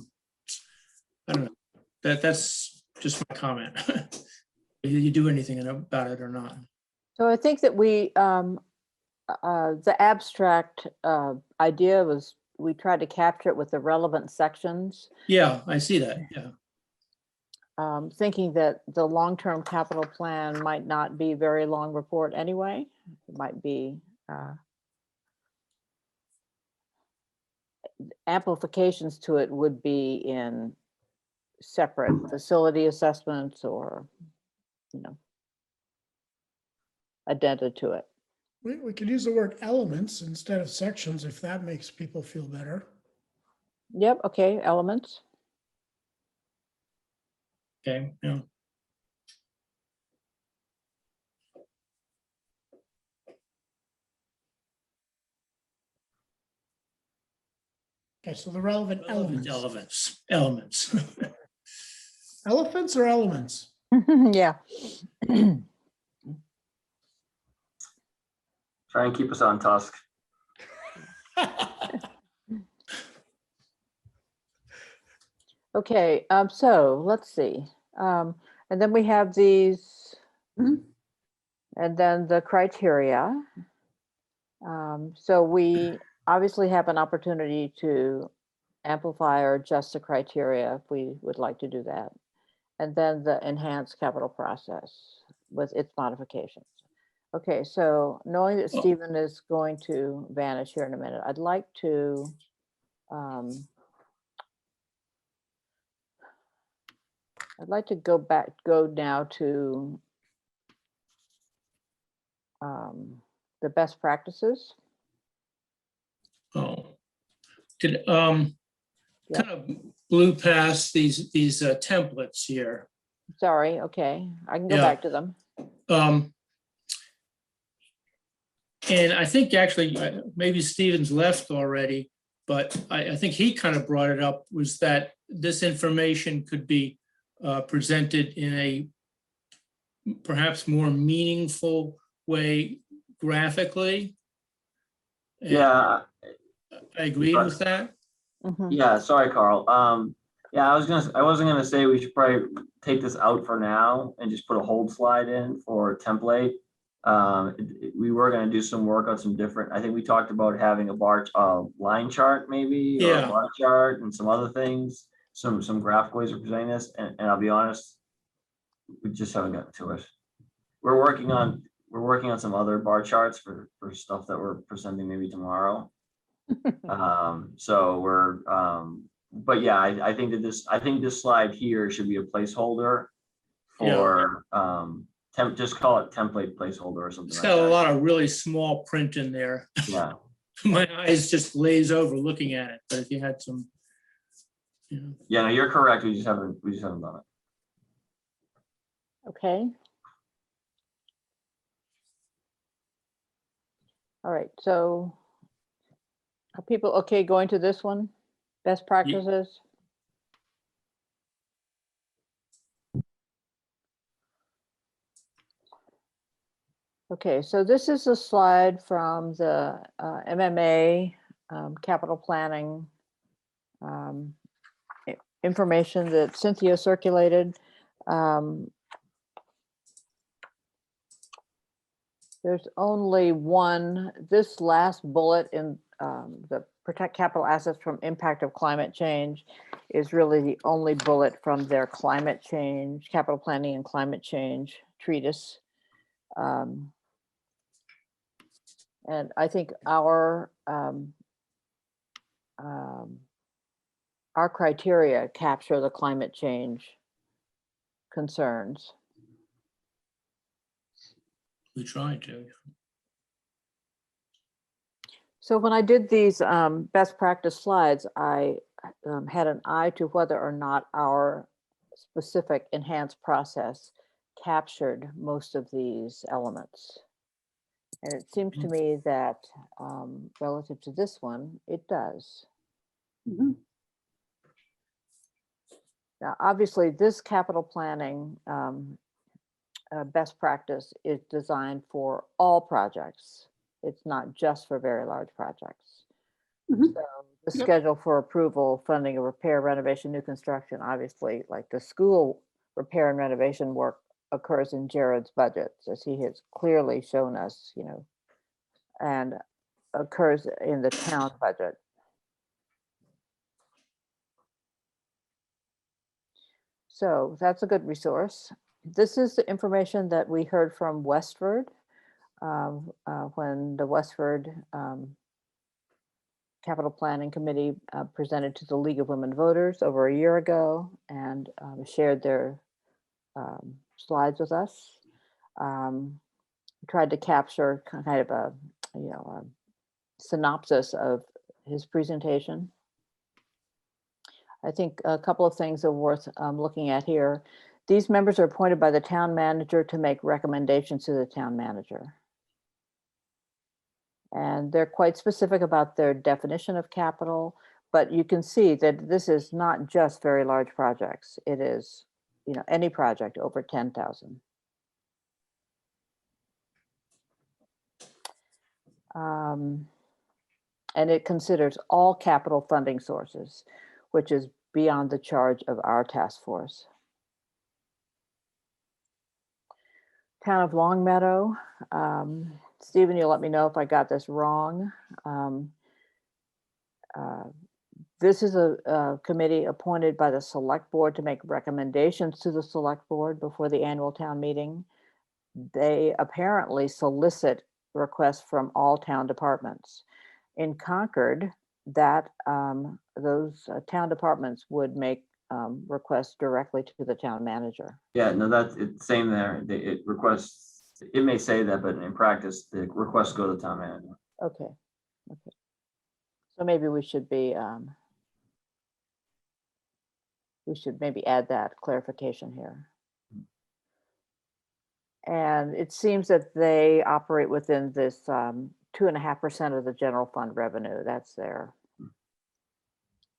don't know. That's just my comment. Whether you do anything about it or not. So I think that we, the abstract idea was, we tried to capture it with the relevant sections, Yeah, I see that, yeah. thinking that the long-term capital plan might not be a very long report anyway. It might be amplifications to it would be in separate facility assessments, or, you know, addenda to it. We could use the word elements instead of sections if that makes people feel better. Yep, okay, elements. Okay, yeah. Okay, so the relevant elements. Elements. Elephants or elements? Yeah. Try and keep us on task. Okay, so let's see. And then we have these, Mhm. and then the criteria. So we obviously have an opportunity to amplify or adjust the criteria if we would like to do that. And then the enhanced capital process with its modifications. Okay, so knowing that Oh. Stephen is going to vanish here in a minute, I'd like to go now to the best practices. Oh. Did, Yep. kind of blew past these templates here. Sorry, okay, I can go Yeah. back to them. And I think actually, maybe Stephen's left already, but I think he kind of brought it up, was that this information could be presented in a perhaps more meaningful way graphically. And Yeah, I agreed with that. Mhm. yeah, sorry, Carl. Yeah, I wasn't gonna say we should probably take this out for now and just put a hold slide in for template. We were gonna do some work on some different, I think we talked about having a line chart maybe, or a Yeah. bar chart and some other things, some graphic ways of presenting this, and I'll be honest, we just haven't gotten to it. We're working on some other bar charts for stuff that we're presenting maybe tomorrow. So we're, but yeah, I think this slide here should be a placeholder for, just call it template placeholder or something It's like got a that. lot of really small print in there. Yeah, My eyes just glaze over looking at it, but if you had some, you know. yeah, no, you're correct. We just haven't done it. Okay. All right, so are people okay going to this one? Best practices? Okay, so this is a slide from the MMA capital planning information that Cynthia circulated. There's only one, this last bullet in the protect capital assets from impact of climate change is really the only bullet from their climate change, capital planning and climate change treatise. And I think our criteria capture the climate change concerns. We tried to. So when I did these best practice slides, I had an eye to whether or not our specific enhanced process captured most of these elements. And it seems to me that relative to this one, it does. Mhm. Now, obviously, this capital planning best practice is designed for all projects. It's not just for very large projects. Mhm. So the Yep. schedule for approval, funding of repair, renovation, new construction, obviously, like the school repair and renovation work occurs in Jared's budgets, as he has clearly shown us, you know, and occurs in the town budget. So that's a good resource. This is the information that we heard from Westford when the Westford Capital Planning Committee presented to the League of Women Voters over a year ago and shared their slides with us. Tried to capture kind of a, you know, a synopsis of his presentation. I think a couple of things are worth looking at here. These members are appointed by the town manager to make recommendations to the town manager. And they're quite specific about their definition of capital, But you can see that this is not just very large projects. It is, you know, any project over 10,000. And it considers all capital funding sources, which is beyond the charge of our task force. Town of Long Meadow. Stephen, you'll let me know if I got this wrong. This is a committee appointed by the select board to make recommendations to the select board before the annual town meeting. They apparently solicit requests from all town departments. In Concord, that those town departments would make requests directly to the town manager. Yeah, no, that's it's same there. It requests, it may say that, but in practice, the requests go to the town manager. Okay. Okay. So maybe we should be, we should maybe add that clarification here. And it seems that they operate within this 2.5% of the general fund revenue. That's the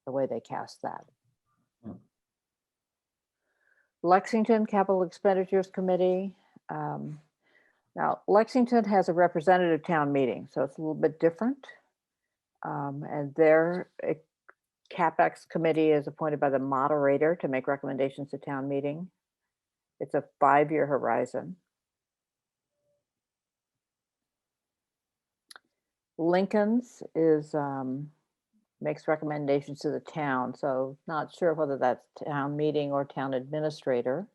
way they cast that. Yeah. Lexington Capital Expenditures Committee. Now, Lexington has a representative town meeting, so it's a little bit different. And their CapEx committee is appointed by the moderator to make recommendations to town meeting. It's a 5-year horizon. Lincoln's is makes recommendations to the town, so not sure whether that's town meeting or town administrator.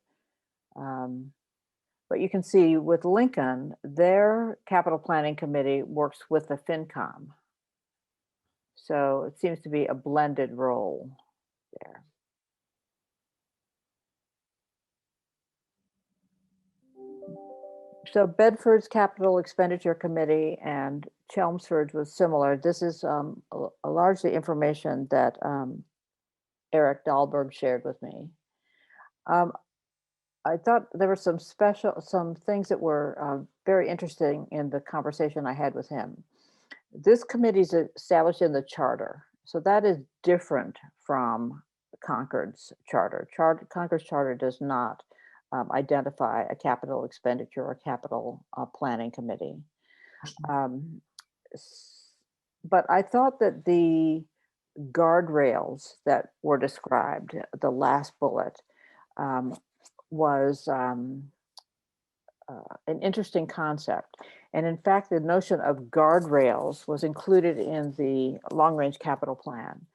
But you can see with Lincoln, their capital planning committee works with the FinCom. So it seems to be a blended role there. So Bedford's Capital Expenditure Committee and Chelmsford was similar. This is largely information that Eric Dahlberg shared with me. I thought there were some things that were very interesting in the conversation I had with him. This committee is established in the charter, so that is different from Concord's charter. Concord's charter does not identify a capital expenditure or capital planning committee. But I thought that the guardrails that were described, the last bullet, was an interesting concept. And in fact, the notion of guardrails was included in the long-range capital plan.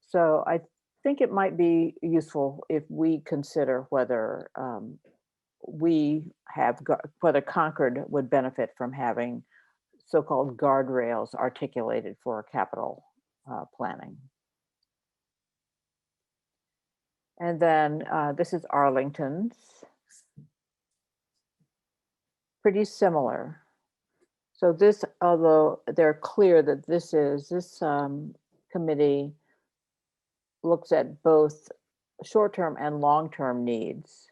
So I think it might be useful if we consider whether whether Concord would benefit from having so-called guardrails articulated for capital planning. And then this is Arlington's. Pretty similar. So this, although they're clear that this committee looks at both short-term and long-term needs.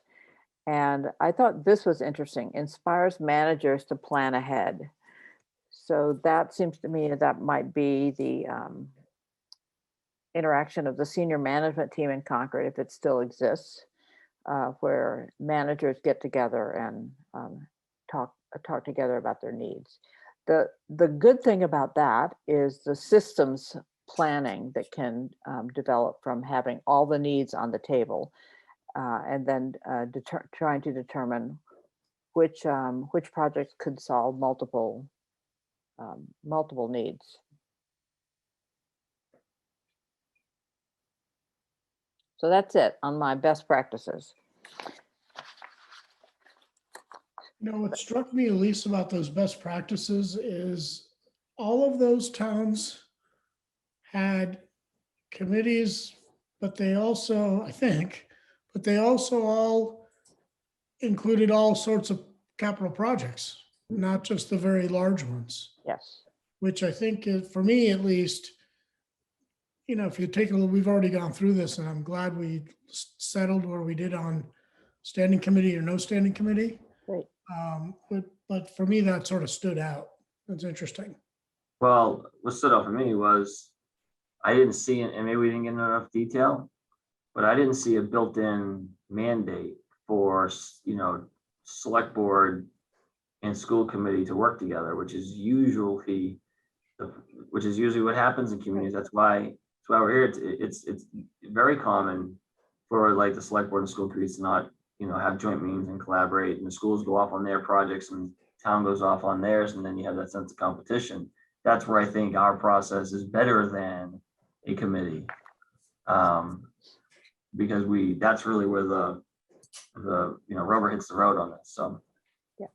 And I thought this was interesting, inspires managers to plan ahead. So that seems to me that might be the interaction of the senior management team in Concord, if it still exists, where managers get together and talk together about their needs. The good thing about that is the systems planning that can develop from having all the needs on the table, and then trying to determine which projects could solve multiple needs. So that's it on my best practices. You know, what struck me, Elise, about those best practices is all of those towns had committees, but they also, I think, but they also all included all sorts of capital projects, not just the very large ones, Yes. which I think is, for me at least, you know, if you take a look, we've already gone through this, and I'm glad we settled where we did on standing committee or no standing committee. Great. But for me, that sort of stood out. That's interesting. Well, what stood out for me was I didn't see it, and maybe we didn't get enough detail, but I didn't see a built-in mandate for, select board and school committee to work together, which is usually what happens in communities. That's why we're here. It's very common for like the select board and school committees to not, have joint meetings and collaborate, and the schools go off on their projects and town goes off on theirs, and then you have that sense of competition. That's where I think our process is better than a committee. Because that's really where the rubber hits the road on this. So Yeah.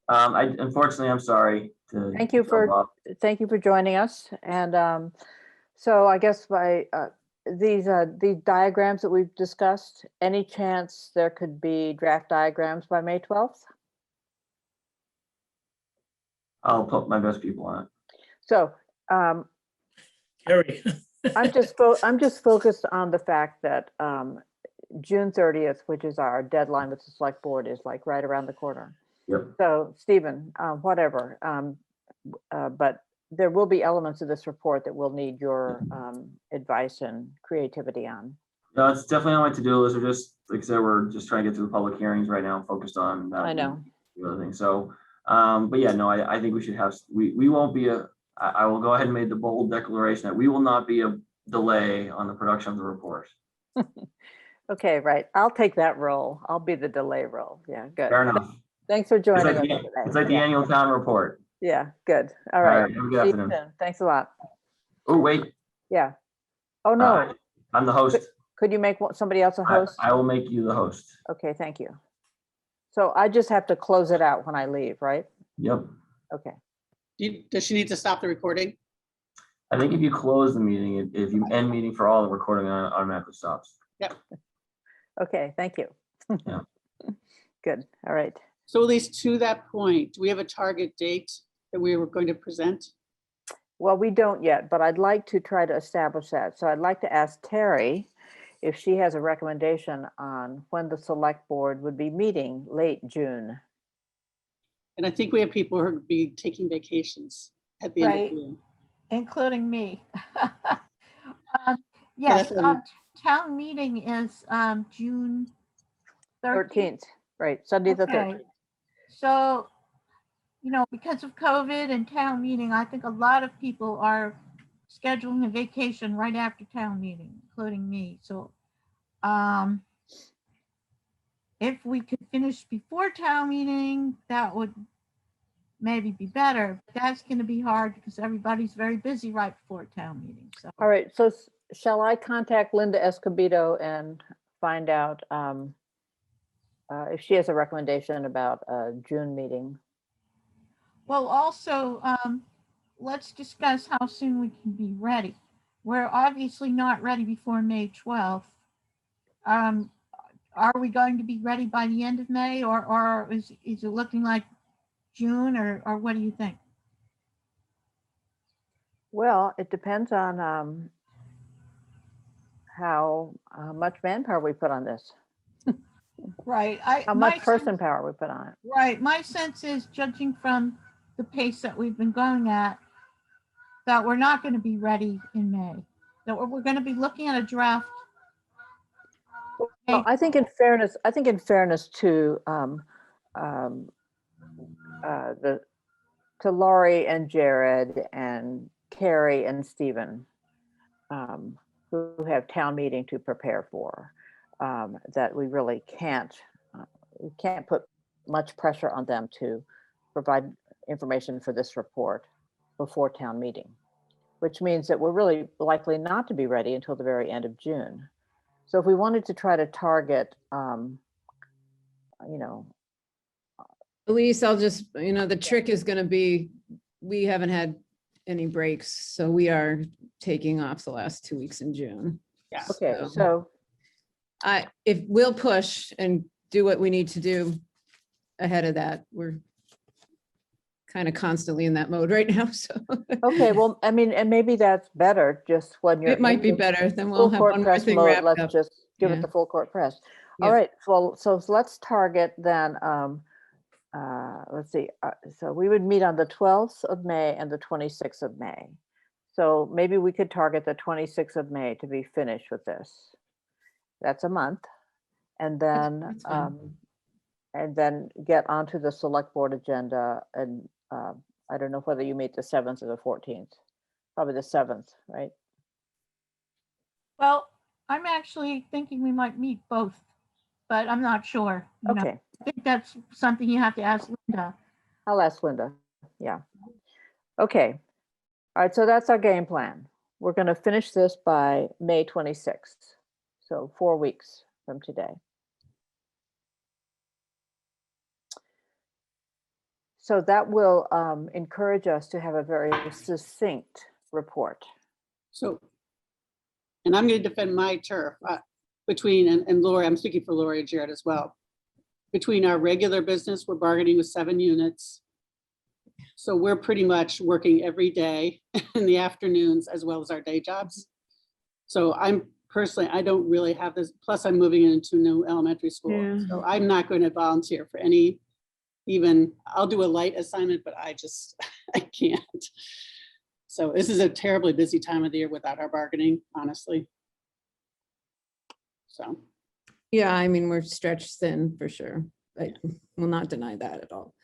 Unfortunately, I'm sorry to. Thank you for joining us. And so I guess by these diagrams that we've discussed, any chance there could be draft diagrams by May 12th? I'll put my best people on it. So Carrie. I'm just focused on the fact that June 30th, which is our deadline with the select board, is like right around the corner. Yep. So Stephen, whatever, but there will be elements of this report that will need your advice and creativity on. No, it's definitely on my to-do list. We're just, like I said, we're just trying to get through the public hearings right now, focused on that. I know. The other thing. So, but yeah, no, I think we should have, we won't be I will go ahead and make the bold declaration that we will not be a delay on the production of the report. Okay, right. I'll take that role. I'll be the delay role. Yeah, good. Fair enough. Thanks for joining us It's today. like the annual town report. Yeah, good. All All right. right, have a good See you afternoon. soon. Thanks a lot. Oh, wait, Yeah. Oh, no. I'm the host. Could you make somebody else a host? I will make you the host. Okay, thank you. So I just have to close it out when I leave, right? Yep. Okay. Does she need to stop the recording? I think if you close the meeting, if you end meeting for all, the recording automatically stops. Okay, thank you. Yeah. Good. All right. So at least to that point, do we have a target date that we were going to present? Well, we don't yet, but I'd like to try to establish that. So I'd like to ask Terry if she has a recommendation on when the select board would be meeting late June. And I think we have people who would be taking vacations at the end Right. of June. Including me. Yes, that's what town meeting is June 13th. 13th, right, Sunday the Okay. 13th. So, because of COVID and town meeting, I think a lot of people are scheduling a vacation right after town meeting, including me. So if we could finish before town meeting, that would maybe be better. But that's going to be hard because everybody's very busy right before town meeting. So All right, so shall I contact Linda Escobedo and find out if she has a recommendation about a June meeting? well, also, let's discuss how soon we can be ready. We're obviously not ready before May 12th. Are we going to be ready by the end of May, or is it looking like June, or what do you think? Well, it depends on how much manpower we put on this, Right. how much person power we put on it. Right. My sense is, judging from the pace that we've been going at, that we're not going to be ready in May. That we're going to be looking at a draft. Well, I think in fairness to to Laurie and Jared and Carrie and Stephen, who have town meeting to prepare for, that we really can't put much pressure on them to provide information for this report before town meeting, which means that we're really likely not to be ready until the very end of June. So if we wanted to try to target, Elise, I'll just, the trick is going to be, we haven't had any breaks, so we are taking off the last 2 weeks in June. Yeah. okay, so If we'll push and do what we need to do ahead of that, we're kind of constantly in that mode right now, so. okay, well, I mean, and maybe that's better, just when you're. It might be in the better, then full we'll have court one more press thing mode, wrapped let's up. just give Yeah. it the full court press. All Yeah. right, well, so let's target then, let's see, so we would meet on the 12th of May and the 26th of May. So maybe we could target the 26th of May to be finished with this. That's a month. And then, that's fine. and then get onto the select board agenda. And I don't know whether you meet the 7th or the 14th, probably the 7th, right? Well, I'm actually thinking we might meet both, but I'm not sure. You know, Okay, I think that's something you have to ask Linda. I'll ask Linda. Yeah. Okay. All right, so that's our game plan. We're going to finish this by May 26th. So 4 weeks from today. So that will encourage us to have a very succinct report. So, and I'm going to defend my turf between, and Lori, I'm speaking for Lori and Jared as well. Between our regular business, we're bargaining with 7 units. So we're pretty much working every day in the afternoons as well as our day jobs. So I'm personally, I don't really have this, plus I'm moving into new elementary school. Yeah. So I'm not going to volunteer for any, even, I'll do a light assignment, but I just, I can't. So this is a terribly busy time of the year without our bargaining, honestly. So, Yeah, I mean, we're stretched thin for sure. I will not deny that at all.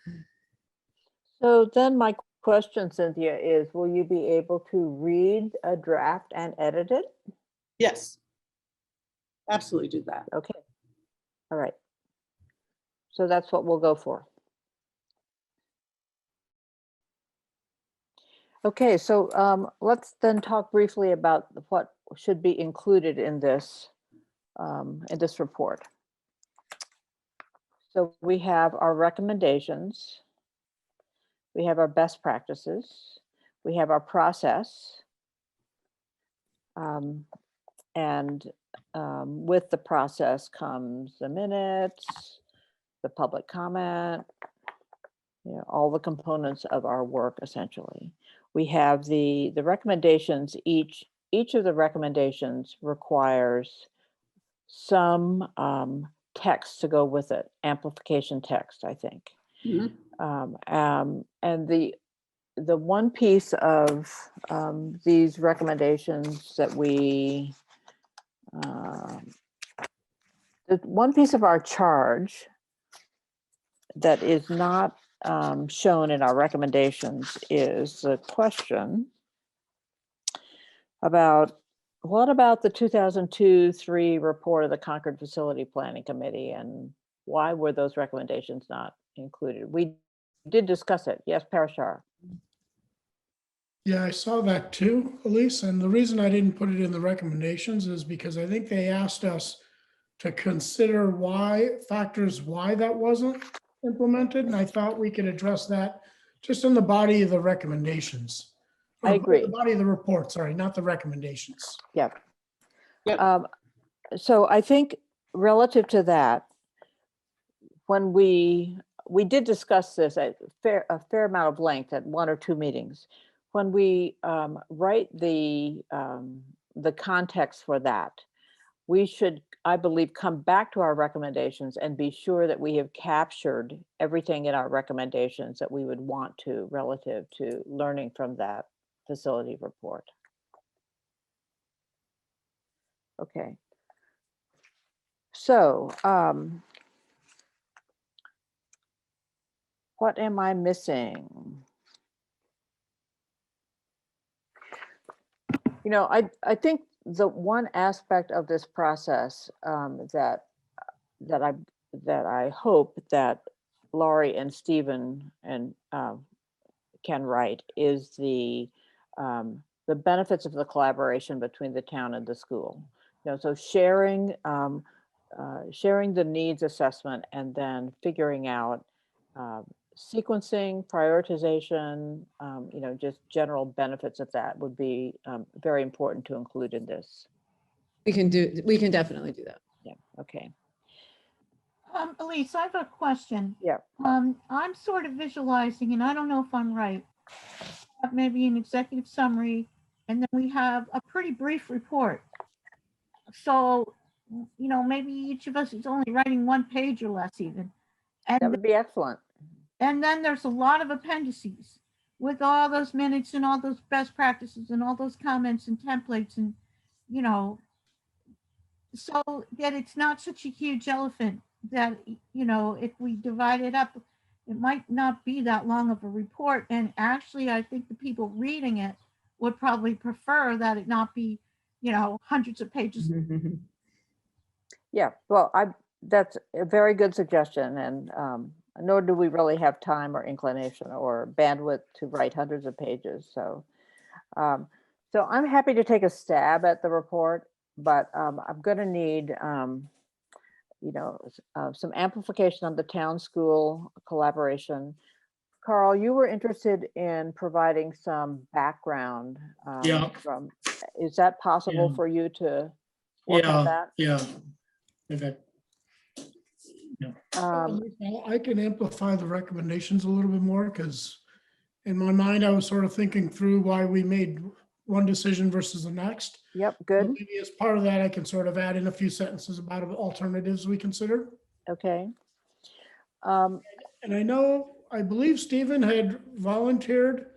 So then my question, Cynthia, is will you be able to read a draft and edit it? yes. Absolutely do that. Okay. All right. So that's what we'll go for. Okay, so let's then talk briefly about what should be included in this report. So we have our recommendations, we have our best practices, we have our process, and with the process comes the minutes, the public comment, you know, all the components of our work essentially. We have the recommendations, each of the recommendations requires some text to go with it, amplification text, I think. Mhm. And the one piece of these recommendations that we, the one piece of our charge that is not shown in our recommendations is the question about what about the 2002-3 report of the Concord Facility Planning Committee, and why were those recommendations not included? We did discuss it. Yes, Parashar. Yeah, I saw that too, Elise, and the reason I didn't put it in the recommendations is because I think they asked us to consider factors why that wasn't implemented, and I thought we could address that just in the body of the recommendations. I Or agree. The body of the report, sorry, not the recommendations. Yep. Yep. So I think relative to that, when we did discuss this at a fair amount of length at 1 or 2 meetings. When we write the context for that, we should, I believe, come back to our recommendations and be sure that we have captured everything in our recommendations that we would want to relative to learning from that facility report. Okay. So what am I missing? You know, I think the one aspect of this process that I hope that Laurie and Stephen and can write is the benefits of the collaboration between the town and the school. You know, so sharing the needs assessment and then figuring out sequencing, prioritization, you know, just general benefits of that would be very important to include in this. We can definitely do that. Yeah, okay. Elise, I have a question. Yeah. I'm sort of visualizing, and I don't know if I'm right, maybe an executive summary, and then we have a pretty brief report. So, you know, maybe each of us is only writing 1 page or less even. That would be excellent. And then there's a lot of appendices. with all those minutes and all those best practices and all those comments and templates and, you know, so that it's not such a huge elephant that, you know, if we divide it up, it might not be that long of a report. And actually, I think the people reading it would probably prefer that it not be, you know, hundreds of pages. Yeah, well, that's a very good suggestion, and nor do we really have time or inclination or bandwidth to write hundreds of pages, so. So I'm happy to take a stab at the report, but I'm gonna need, you know, some amplification on the town-school collaboration. Carl, you were interested in providing some background. Yeah. Is that possible Yeah. for you to work on that? Yeah. Okay. I can amplify the recommendations a little bit more because in my mind, I was sort of thinking through why we made one decision versus the next. Yep, But good, maybe as part of that, I can sort of add in a few sentences about alternatives we considered. okay. And I believe Stephen had volunteered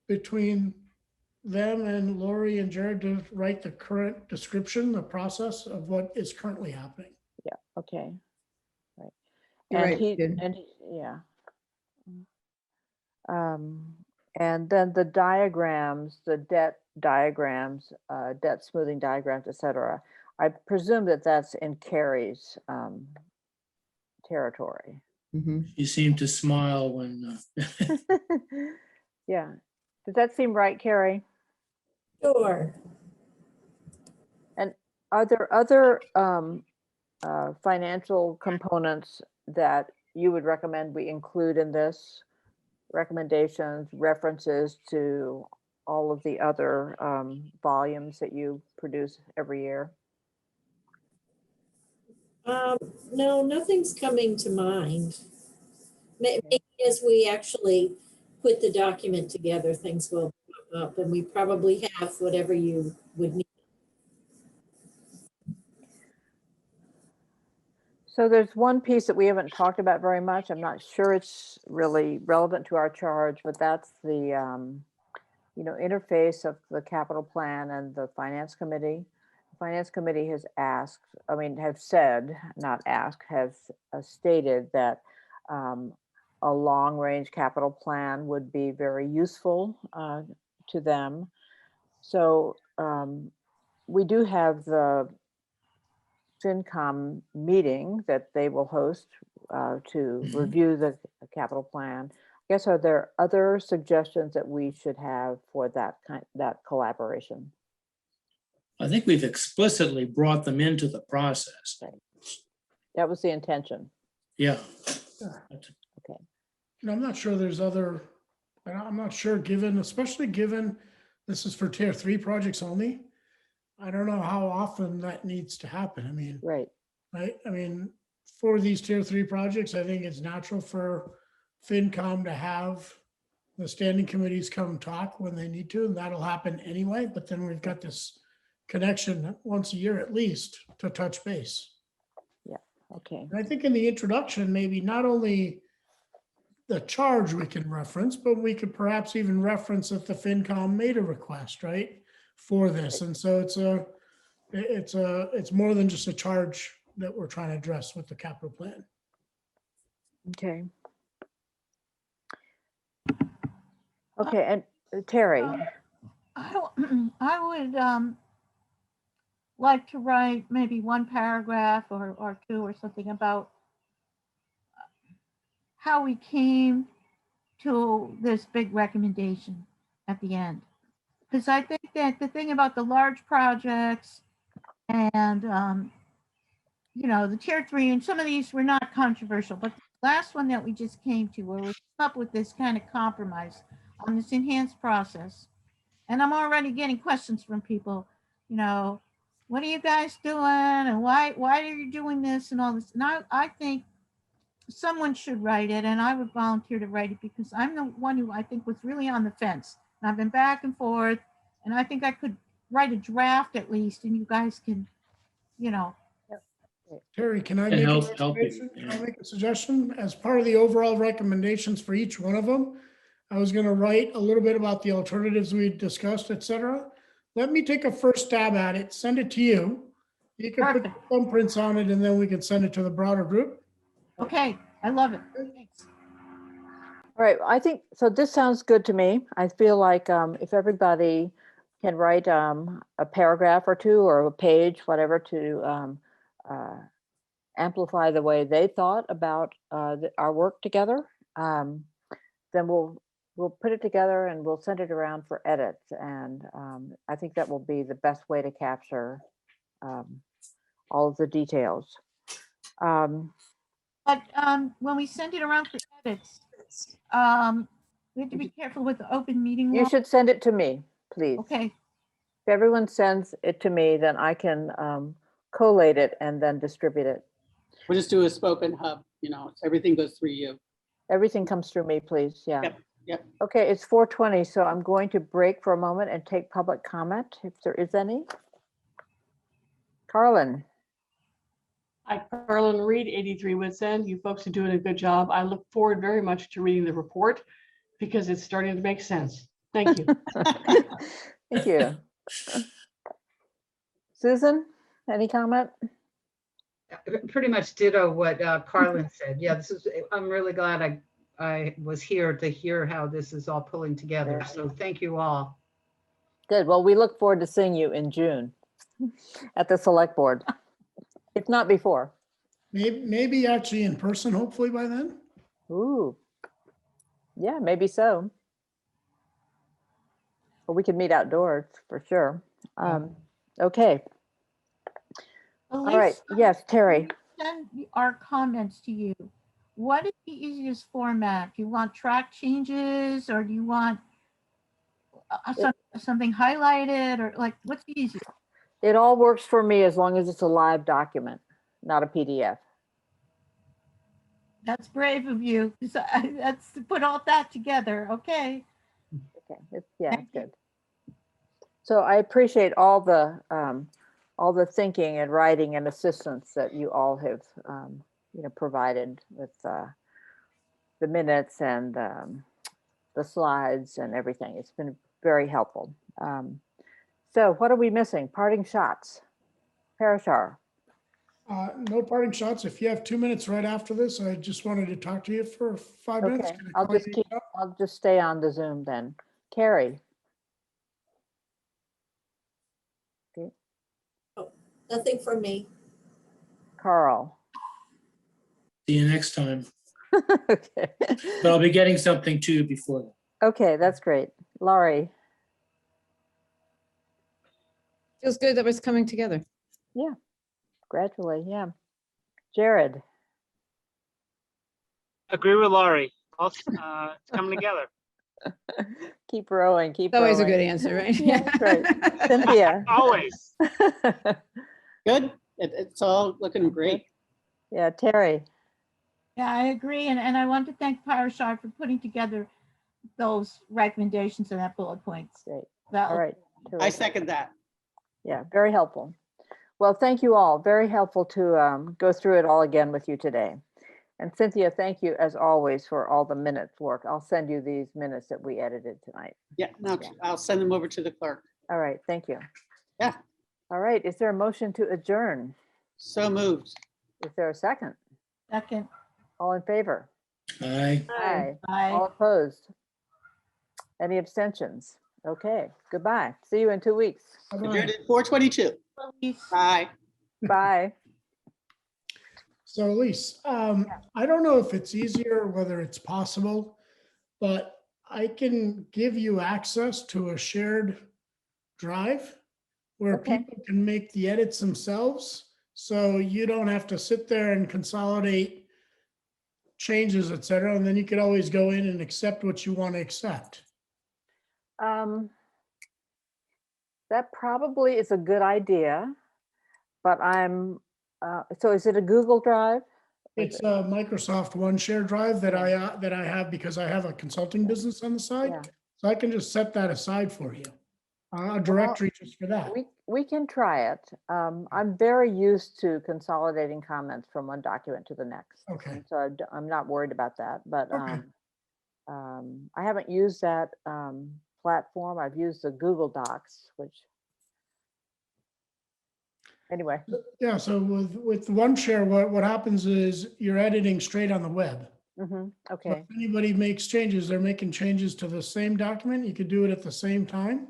between them and Lori and Jared to write the current description, the process of what is currently happening. Yeah, okay. Right. You're And right, he, good. and, yeah. And then the diagrams, the debt diagrams, debt smoothing diagrams, et cetera. I presume that that's in Carrie's territory. You seem to smile when, Yeah. Does that seem right, Carrie? Sure. And are there other financial components that you would recommend we include in this? Recommendations, references to all of the other volumes that you produce every year? No, nothing's coming to mind. Maybe as we actually put the document together, things will pop up, and we probably have whatever you would need. So there's one piece that we haven't talked about very much. I'm not sure it's really relevant to our charge, but that's the you know, interface of the capital plan and the finance committee. The finance committee has asked, I mean, have said, not asked, has stated that a long-range capital plan would be very useful to them. So we do have the FinCom meeting that they will host to review the capital plan. I guess, are there other suggestions that we should have for that collaboration? I think we've explicitly brought them into the process. That was the intention. Yeah. Okay. And I'm not sure there's other, I'm not sure given, especially given this is for tier 3 projects only. I don't know how often that needs to happen. I mean, Right. right? I mean, for these tier 3 projects, I think it's natural for FinCom to have the standing committees come talk when they need to, and that'll happen anyway. But then we've got this connection once a year at least to touch base. Okay. And I think in the introduction, maybe not only the charge we can reference, but we could perhaps even reference that the FinCom made a request, right, for this. And so it's more than just a charge that we're trying to address with the capital plan. Okay. Okay, and Terry. I would like to write maybe one paragraph or two or something about how we came to this big recommendation at the end. Because I think that the thing about the large projects and, you know, the tier 3 and some of these were not controversial, but the last one that we just came to where we came up with this kind of compromise on this enhanced process. And I'm already getting questions from people, you know, what are you guys doing? And why are you doing this and all this? And I think someone should write it, and I would volunteer to write it because I'm the one who I think was really on the fence. And I've been back and forth, and I think I could write a draft at least, and you guys can, you know. Terry, can I Can make a help you, recommendation? Can I yeah. make a suggestion? As part of the overall recommendations for each one of them, I was gonna write a little bit about the alternatives we discussed, et cetera. Let me take a first stab at it, send it to you. You can put Perfect. thumbprints on it and then we can send it to the broader group. Okay, I love it. Thanks. All right, I think, so this sounds good to me. I feel like if everybody can write a paragraph or two or a page, whatever, to amplify the way they thought about our work together, then we'll put it together and we'll send it around for edits. And I think that will be the best way to capture all of the details. But when we send it around for edits, we have to be careful with the open meeting You law. should send it to me, please. Okay, If everyone sends it to me, then I can collate it and then distribute it. We'll just do a spoken hub, everything goes through you. Everything comes through me, please. Yeah. Yep. Okay, it's 4:20, so I'm going to break for a moment and take public comment if there is any. Carlin, Hi, Carolyn Reed, 83 Woods End. You folks are doing a good job. I look forward very much to reading the report because it's starting to make sense. Thank you. thank you. Susan, any comment? Pretty much ditto what Carlin said. Yeah, I'm really glad I was here to hear how this is all pulling together. So thank you all. Good. Well, we look forward to seeing you in June at the select board, if not before. Maybe actually in person, hopefully by then. Ooh. Yeah, maybe so. Or we could meet outdoors for sure. Okay. All right. Elise, Yes, Terry. send our comments to you. What is the easiest format? Do you want track changes or do you want something highlighted or like what's the easiest? It all works for me as long as it's a live document, not a PDF. That's brave of you. So, that's to put all that together. Okay. Okay. Yeah, Thank it's you. good. So I appreciate all the thinking and writing and assistance that you all have, provided with the minutes and the slides and everything. It's been very helpful. So what are we missing? Parting shots. Parashar. No parting shots. If you have 2 minutes right after this, I just wanted to talk to you for 5 minutes. Okay, Can I call you up? I'll just stay on the Zoom then. Carrie. Okay. Nothing from me. Carl. See you next time. Okay. But I'll be getting something to you before then. Okay, that's great. Laurie. Feels good that was coming together. Yeah, gradually, yeah. Jared. Agree with Laurie. It's coming together. Keep rowing, keep It's always a good rowing. answer, right? Yeah, that's right. Cynthia. Always. Good. It's all looking great. Yeah, Terry. Yeah, I agree. And I want to thank Parashar for putting together those recommendations and that bullet points. Great. That All right. I terrific. second that. Yeah, very helpful. Well, thank you all. Very helpful to go through it all again with you today. And Cynthia, thank you as always for all the minutes work. I'll send you these minutes that we edited tonight. Yeah, no, I'll send them over to the clerk. All right, thank you. Yeah. All right, is there a motion to adjourn? So moved. Is there a second? second. All in favor? Aye. Aye. Bye. All opposed? Any abstentions? Okay, goodbye. See you in 2 weeks. Bye-bye. Adjourned at 4:22. Elise. Bye. Bye. So Elise, I don't know if it's easier, whether it's possible, but I can give you access to a shared drive where Okay. people can make the edits themselves. So you don't have to sit there and consolidate changes, et cetera. And then you could always go in and accept what you want to accept. That probably is a good idea, but so is it a Google Drive? It's a Microsoft OneShare drive that I have because I have a consulting business on the side. Yeah. So I can just set that aside for you. A directory just for that. We can try it. I'm very used to consolidating comments from one document to the next. Okay. And so I'm not worried about that, but Okay. I haven't used that platform. I've used the Google Docs, which anyway, Yeah, so with OneShare, what happens is you're editing straight on the web. So okay. if anybody makes changes, they're making changes to the same document. You could do it at the same time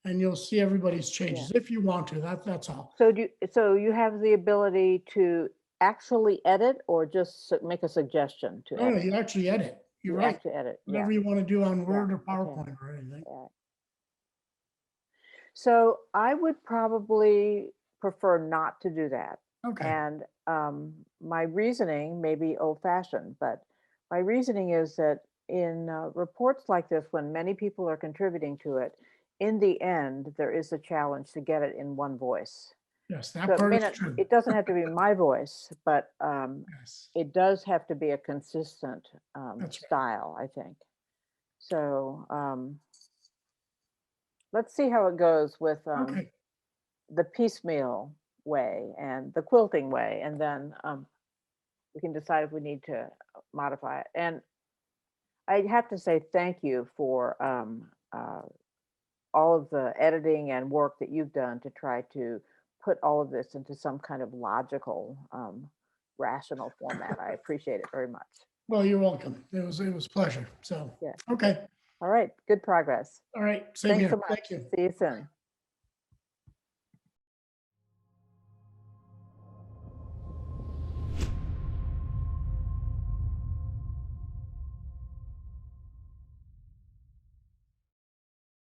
and you'll see everybody's changes if you want to. That's all. So you have the ability to actually edit or just make a suggestion to No, edit? you actually edit. You're You right. actually edit, yeah. Whatever you want to do on Word or okay. PowerPoint or anything. Yeah. So I would probably prefer not to do that. Okay. And my reasoning may be old fashioned, but my reasoning is that in reports like this, when many people are contributing to it, in the end, there is a challenge to get it in one voice. Yes, that So part is true. it doesn't have to be my voice, but Yes. it does have to be a consistent That's right. style, I think. So let's see how it goes with Okay. the piecemeal way and the quilting way, and then we can decide if we need to modify it. And I have to say thank you for all of the editing and work that you've done to try to put all of this into some kind of logical, rational format. I appreciate it very much. Well, you're welcome. It was a pleasure. So, Yeah. okay. All right, good progress. All right. Same Thanks here. so much. Thank you. See you soon.